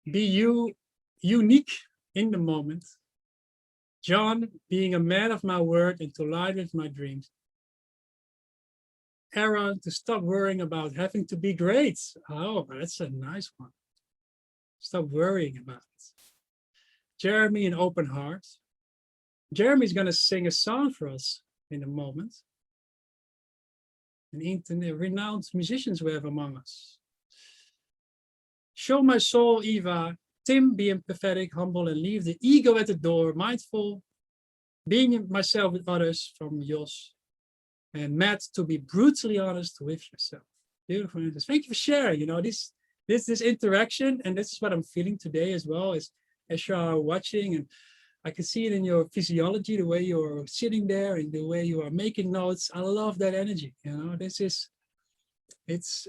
Be you, unique in the moment. John, being a man of my word and to align with my dreams. Aaron, to stop worrying about having to be great. Oh, that's a nice one. Stop worrying about it. Jeremy, an open heart. Jeremy's going to sing a song for us in a moment. And renowned musicians we have among us. Show my soul, Eva. Tim, be empathetic, humble, and leave the ego at the door. Mindful, being myself with others, from Jos. And Matt, to be brutally honest with yourself. Beautiful answers. Thank you for sharing. You know, this interaction, and this is what I'm feeling today as well, is as you are watching, and I can see it in your physiology, the way you're sitting there and the way you are making notes. I love that energy. You know, it's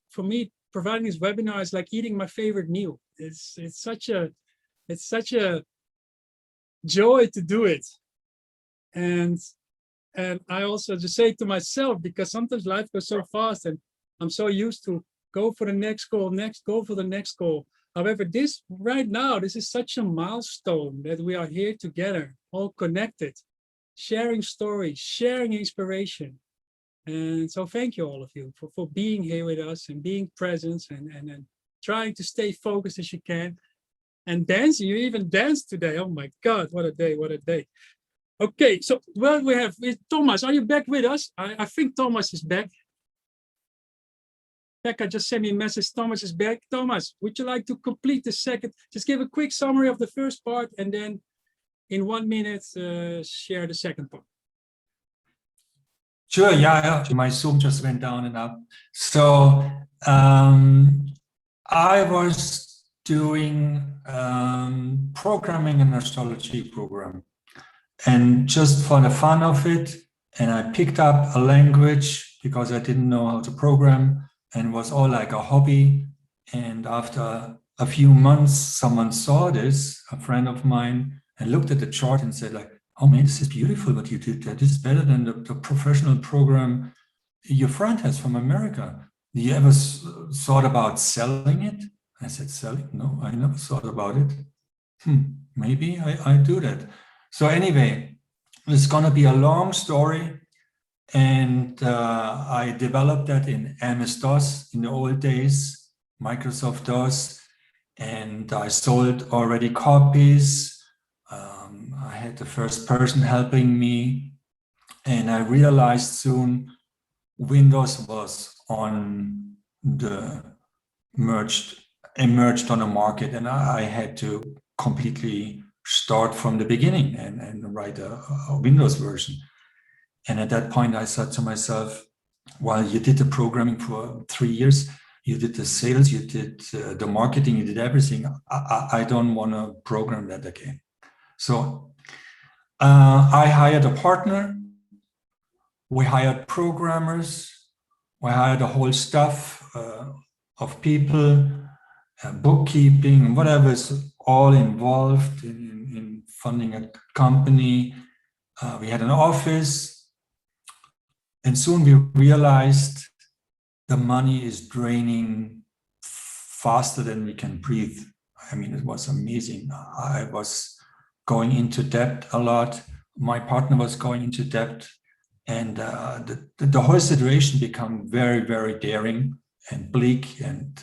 for me, providing this webinar is like eating my favorite meal. It's such a joy to do it. And I also just say to myself, because sometimes life goes so fast and I'm so used to go for the next goal, go for the next goal. However, this right now, this is such a milestone that we are here together, all connected, sharing stories, sharing inspiration. And so thank you all of you for being here with us and being present and trying to stay focused as you can. And dancing, you even danced today. Oh my God, what a day, what a day. Okay, so well, we have Thomas. Are you back with us? I think Thomas is back. Becca just sent me a message. Thomas is back. Thomas, would you like to complete the second? Just give a quick summary of the first part and then in 1 minute, share the second part. Sure, yeah, my Zoom just went down and up. So I was doing programming and astrology program. And just for the fun of it, and I picked up a language because I didn't know how to program and was all like a hobby. And after a few months, someone saw this, a friend of mine, and looked at the chart and said like, oh man, this is beautiful what you did there. This is better than the professional program your friend has from America. Do you ever thought about selling it? I said, selling? No, I never thought about it. Maybe I do that. So anyway, it's going to be a long story, And I developed that in MS-DOS in the old days, Microsoft DOS, and I sold already copies. I had the first person helping me, and I realized soon Windows was on the emerged on the market, and I had to completely start from the beginning and write a Windows version. And at that point, I said to myself, well, you did the programming for 3 years, you did the sales, you did the marketing, you did everything. I don't want to program that again. So I hired a partner. We hired programmers. We hired a whole staff of people, bookkeeping, whatever is all involved in funding a company. We had an office. And soon we realized the money is draining faster than we can breathe. I mean, it was amazing. I was going into debt a lot. My partner was going into debt. And the whole situation became very, very daring and bleak. And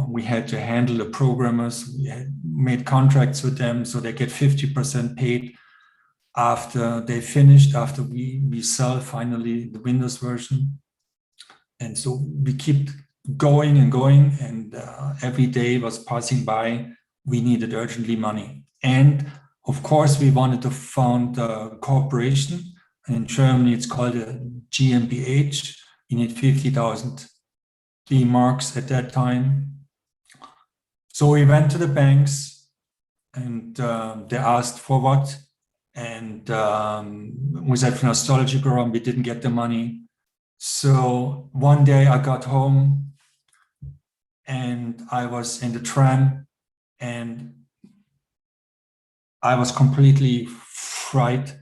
we had to handle the programmers. We had made contracts with them so they get 50% paid after they finished, after we sell finally the Windows version. And so we keep going and going, and every day was passing by. We needed urgently money. And of course, we wanted to found a corporation. In Germany, it's called a GmbH. You need 50,000 D-marks at that time. So we went to the banks, and they asked for what? And we said for nostalgia program, we didn't get the money. So one day I got home and I was in the tram and I was completely frightened.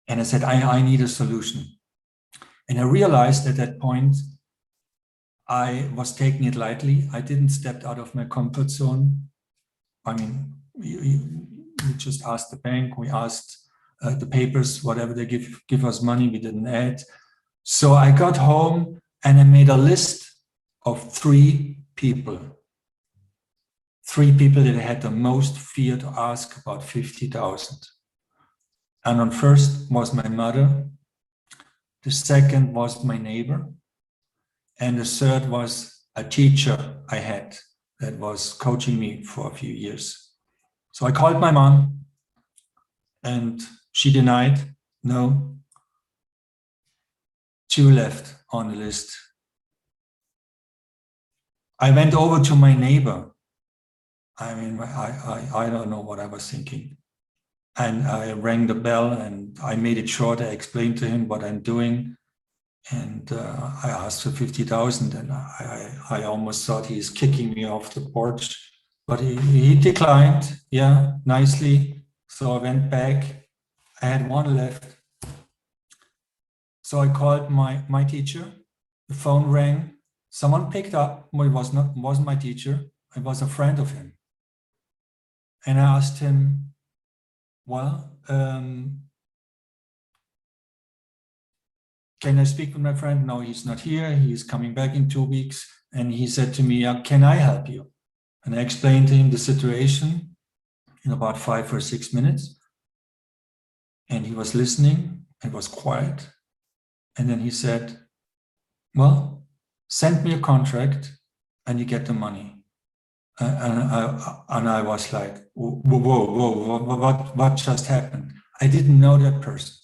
And I said, I need a solution. And I realized at that point, I was taking it lightly. I didn't step out of my comfort zone. I mean, we just asked the bank, we asked the papers, whatever they give us money, we didn't add. So I got home and I made a list of 3 people. 3 people that I had the most fear to ask about 50,000. And on first was my mother. The second was my neighbor. And the third was a teacher I had that was coaching me for a few years. So I called my mom and she denied, no. 2 left on the list. I went over to my neighbor. I mean, I don't know what I was thinking. And I rang the bell and I made it short. I explained to him what I'm doing. And I asked for 50,000 and I almost thought he's kicking me off the porch, but he declined, yeah, nicely. So I went back. I had 1 left. So I called my teacher. The phone rang. Someone picked up. Well, it wasn't my teacher. It was a friend of him. And I asked him, well, can I speak with my friend? No, he's not here. He's coming back in 2 weeks. And he said to me, can I help you? And I explained to him the situation in about 5 or 6 minutes. And he was listening. It was quiet. And then he said, well, send me a contract and you get the money. And I was like, whoa, what just happened? I didn't know that person.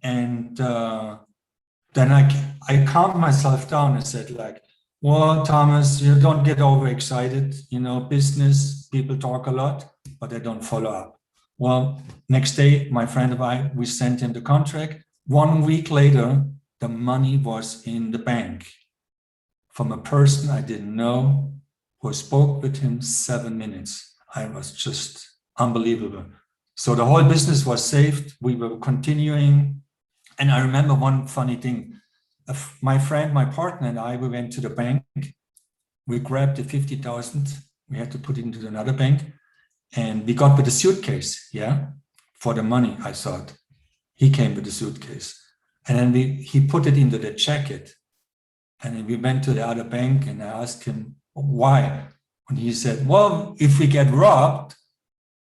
And then I calmed myself down and said like, well, Thomas, you don't get overexcited. You know, business, people talk a lot, but they don't follow up. Well, next day, my friend and I, we sent him the contract. 1 week later, the money was in the bank from a person I didn't know who spoke with him 7 minutes. I was just unbelievable. So the whole business was saved. We were continuing. And I remember one funny thing. My friend, my partner and I, we went to the bank. We grabbed the 50,000. We had to put it into another bank. And we got with a suitcase, yeah, for the money, I thought. He came with a suitcase. And then he put it into the jacket. And then we went to the other bank and I asked him, why? And he said, well, if we get robbed,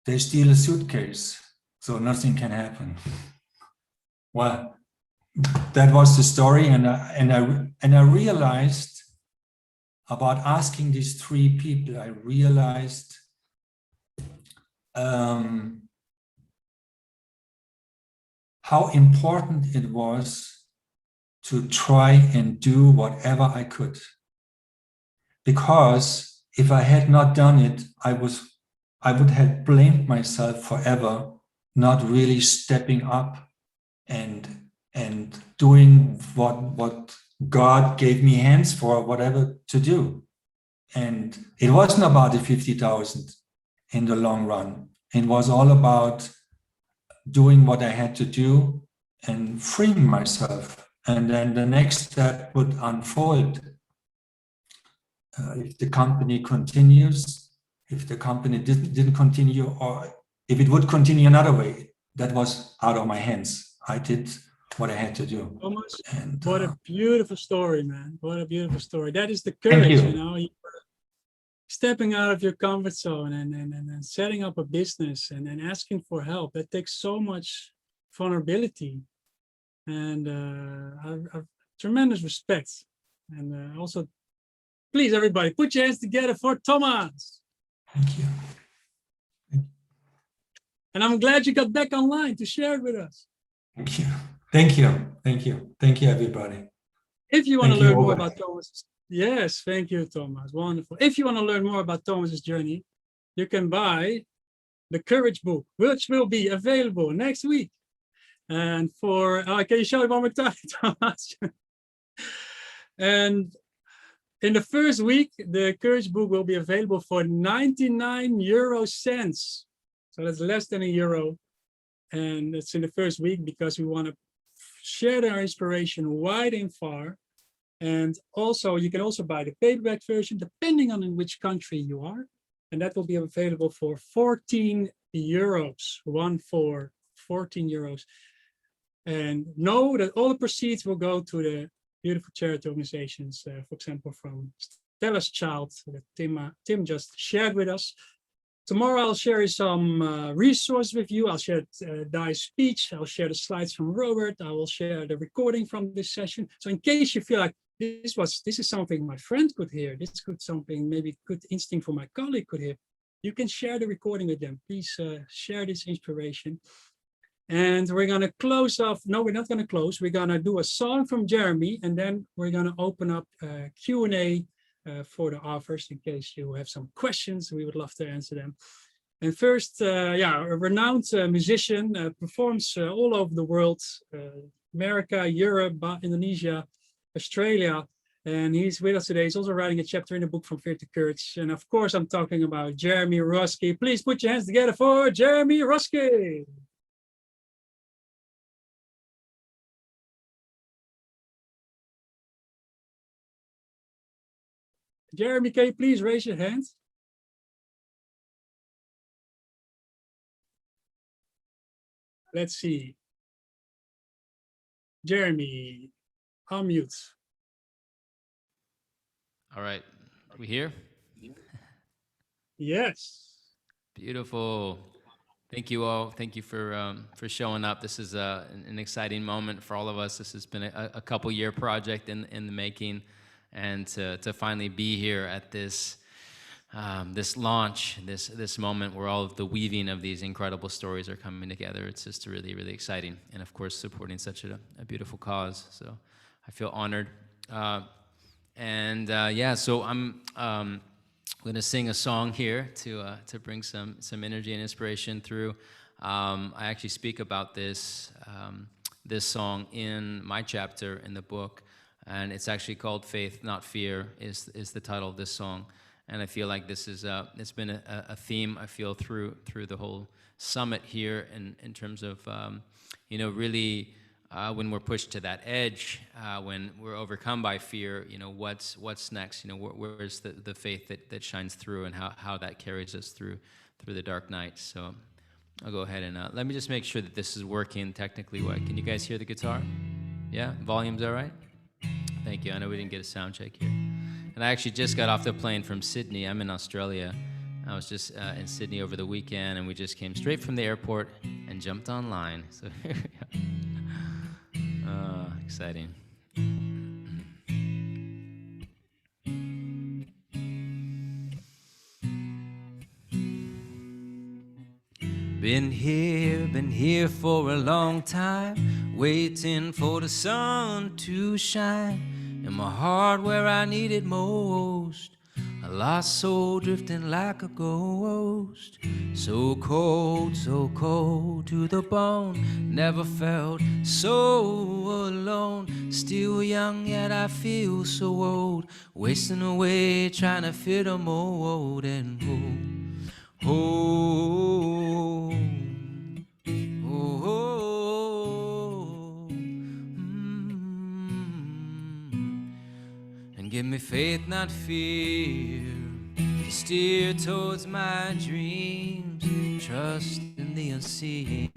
they steal a suitcase, so nothing can happen. Well, that was the story. And I realized about asking these three people, I realized how important it was to try and do whatever I could. Because if I had not done it, I would have blamed myself forever, not really stepping up and doing what God gave me hands for, whatever to do. And it wasn't about the 50,000 in the long run. It was all about doing what I had to do and freeing myself. And then the next step would unfold. If the company continues, if the company didn't continue, or if it would continue another way, that was out of my hands. I did what I had to do. Thomas, and what a beautiful story, man. What a beautiful story. That is the Thank courage, you. you know, stepping out of your comfort zone and setting up a business and asking for help. That takes so much vulnerability. And I've tremendous respect. And also, please, everybody, put your hands together for Thomas. Thank you. And I'm glad you got back online to share it with us. Thank you. Thank you. Thank you. Thank you, everybody. If you want to Thank you, learn more Obed. about Thomas, yes, thank you, Thomas. Wonderful. If you want to learn more about Thomas's journey, you can buy the Courage book, which will be available next week. And for, can you show it one more time, Thomas? And in the first week, the Courage book will be available for 99 euro cents. So that's less than €1. And it's in the first week because we want to share our inspiration wide and far. And also, you can also buy the paperback version, depending on in which country you are. And that will be available for 14 euros, 14 euros. And know that all the proceeds will go to the beautiful charity organizations, for example, from Stella's Child that Tim just shared with us. Tomorrow I'll share some resources with you. I'll share Dai's speech. I'll share the slides from Robert. I will share the recording from this session. So in case you feel like this is something my friend could hear, this could something maybe good instinct for my colleague could hear, you can share the recording with them. Please share this inspiration. And we're going to close off. No, we're not going to close. We're going to do a song from Jeremy, and then we're going to open up Q&A for the authors in case you have some questions. We would love to answer them. And first, a renowned musician, performs all over the world, America, Europe, Indonesia, Australia. And he's with us today. He's also writing a chapter in the book From Fear to Courage. And of course, I'm talking about Jeremy Roski. Please put your hands together for Jeremy Roski. Jeremy, can you please raise your hand? Let's see. Jeremy, unmute. All right, are we here? Yes. Beautiful. Thank you all. Thank you for showing up. This is an exciting moment for all of us. This has been a couple-year project in the making, and to finally be here at this this launch, this moment where all of the weaving of these incredible stories are coming together. It's just really, really exciting, and of course supporting such a beautiful cause. So I feel honored. So I'm going to sing a song here to bring some energy and inspiration through. I actually speak about this song in my chapter in the book, and it's actually called "Faith, Not Fear" is the title of this song. And I feel like this is it's been a theme I feel through the whole summit here in terms of really. When we're pushed to that edge, when we're overcome by fear, what's next? Where's the faith that shines through, and how that carries us through the dark night. So I'll go ahead and let me just make sure that this is working technically. What, can you guys hear the guitar? Yeah, volume's all right? Thank you. I know we didn't get a sound check here. And I actually just got off the plane from Sydney. I'm in Australia. I was just in Sydney over the weekend, and we just came straight from the airport and jumped online. So here we are. Exciting. Been here for a long time, waiting for the sun to shine in my heart where I need it most. A lost soul drifting like a ghost, so cold to the bone. Never felt so alone, still young yet I feel so old, wasting away trying to fit a mold and hold. And give me faith, not fear, to steer towards my dreams, trust in the unseen,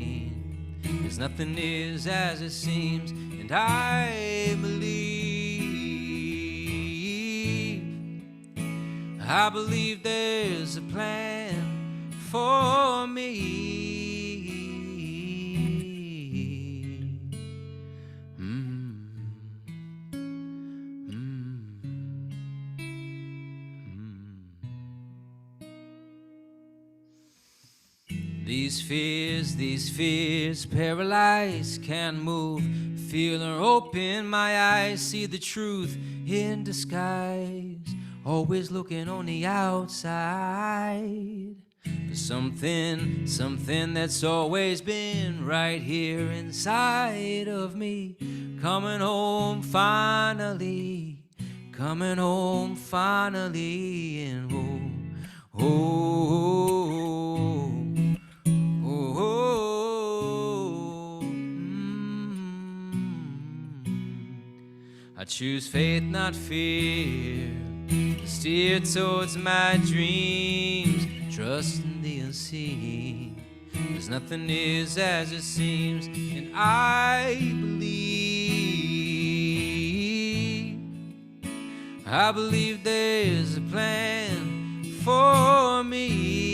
'cause nothing is as it seems, and I believe there's a plan for me. These fears paralyze, can't move, feel or open my eyes, see the truth in disguise, always looking on the outside for something that's always been right here inside of me, coming home finally, and I choose faith, not fear, to steer towards my dreams, trust in the unseen, 'cause nothing is as it seems, and I believe there's a plan for me.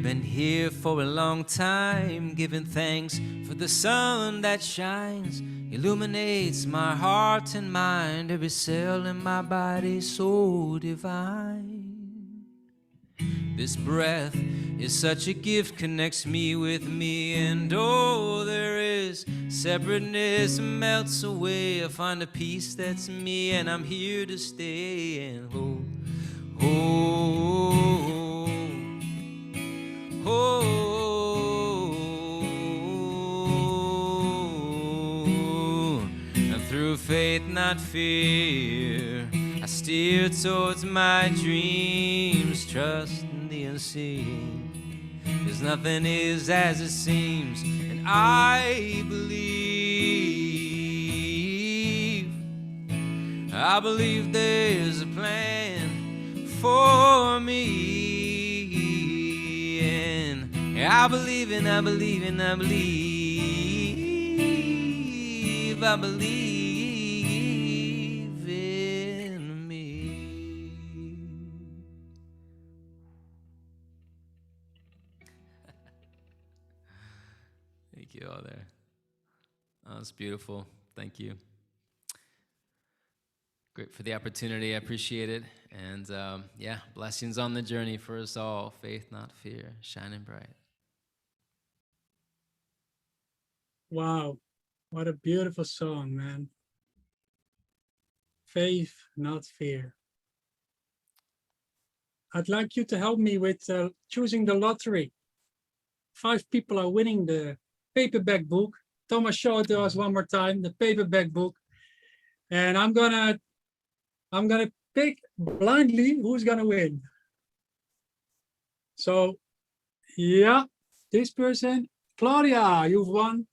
Been here for a long time, giving thanks for the sun that shines, illuminates my heart and mind, every cell in my body so divine. This breath is such a gift, connects me with me, and oh, there is separateness melts away. I find a peace that's me, and I'm here to stay. And and through faith, not fear, I steer towards my dreams, trust in the unseen, 'cause nothing is as it seems, and I believe there's a plan for me. I believe in me. Thank you all there. Oh, it's beautiful. Thank you. Great for the opportunity. I appreciate it. And yeah, blessings on the journey for us all. Faith, not fear, shining bright. Wow, what a beautiful song, man. Faith, not fear. I'd like you to help me with choosing the lottery. 5 people are winning the paperback book. Thomas, show it to us one more time, the paperback book. And I'm gonna pick blindly who's gonna win. So, yeah, this person. Claudia, you've won.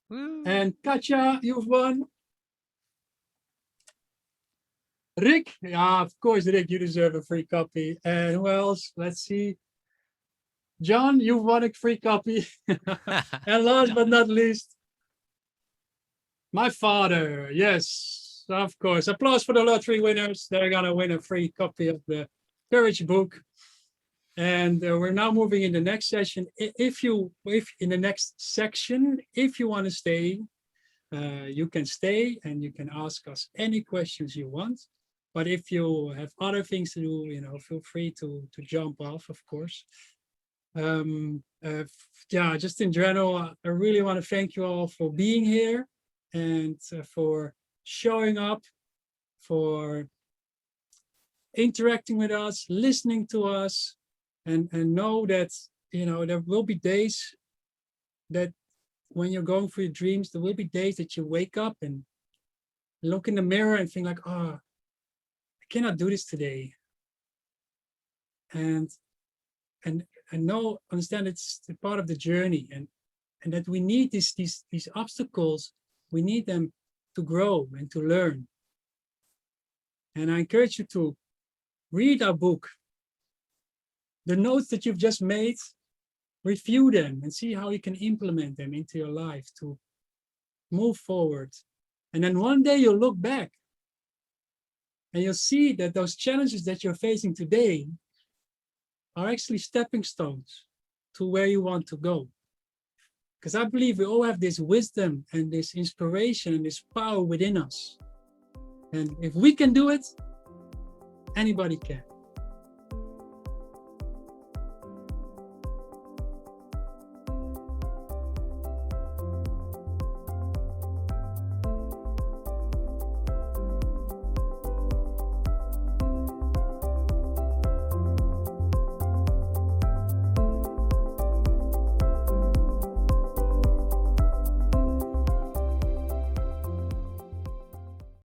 Woo. And Katja, you've won. Rick, yeah, of course, Rick, you deserve a free copy. And who else? Let's see. John, you've won a free copy. And last but not least, my father. Yes, of course. Applause for the lottery winners. They're gonna win a free copy of the Courage book. And we're now moving in the next session. If in the next section, if you want to stay, you can stay and you can ask us any questions you want. But if you have other things to do, feel free to jump off, of course. Yeah, just in general, I really want to thank you all for being here and for showing up, for interacting with us, listening to us, and know that, there will be days that when you're going through your dreams, there will be days that you wake up and look in the mirror and think like, oh, I cannot do this today. And understand it's a part of the journey, and that we need these obstacles, we need them to grow and to learn. And I encourage you to read our book. The notes that you've just made, review them and see how you can implement them into your life to move forward. And then one day you'll look back and you'll see that those challenges that you're facing today are actually stepping stones to where you want to go. Because I believe we all have this wisdom and this inspiration and this power within us. And if we can do it, anybody can.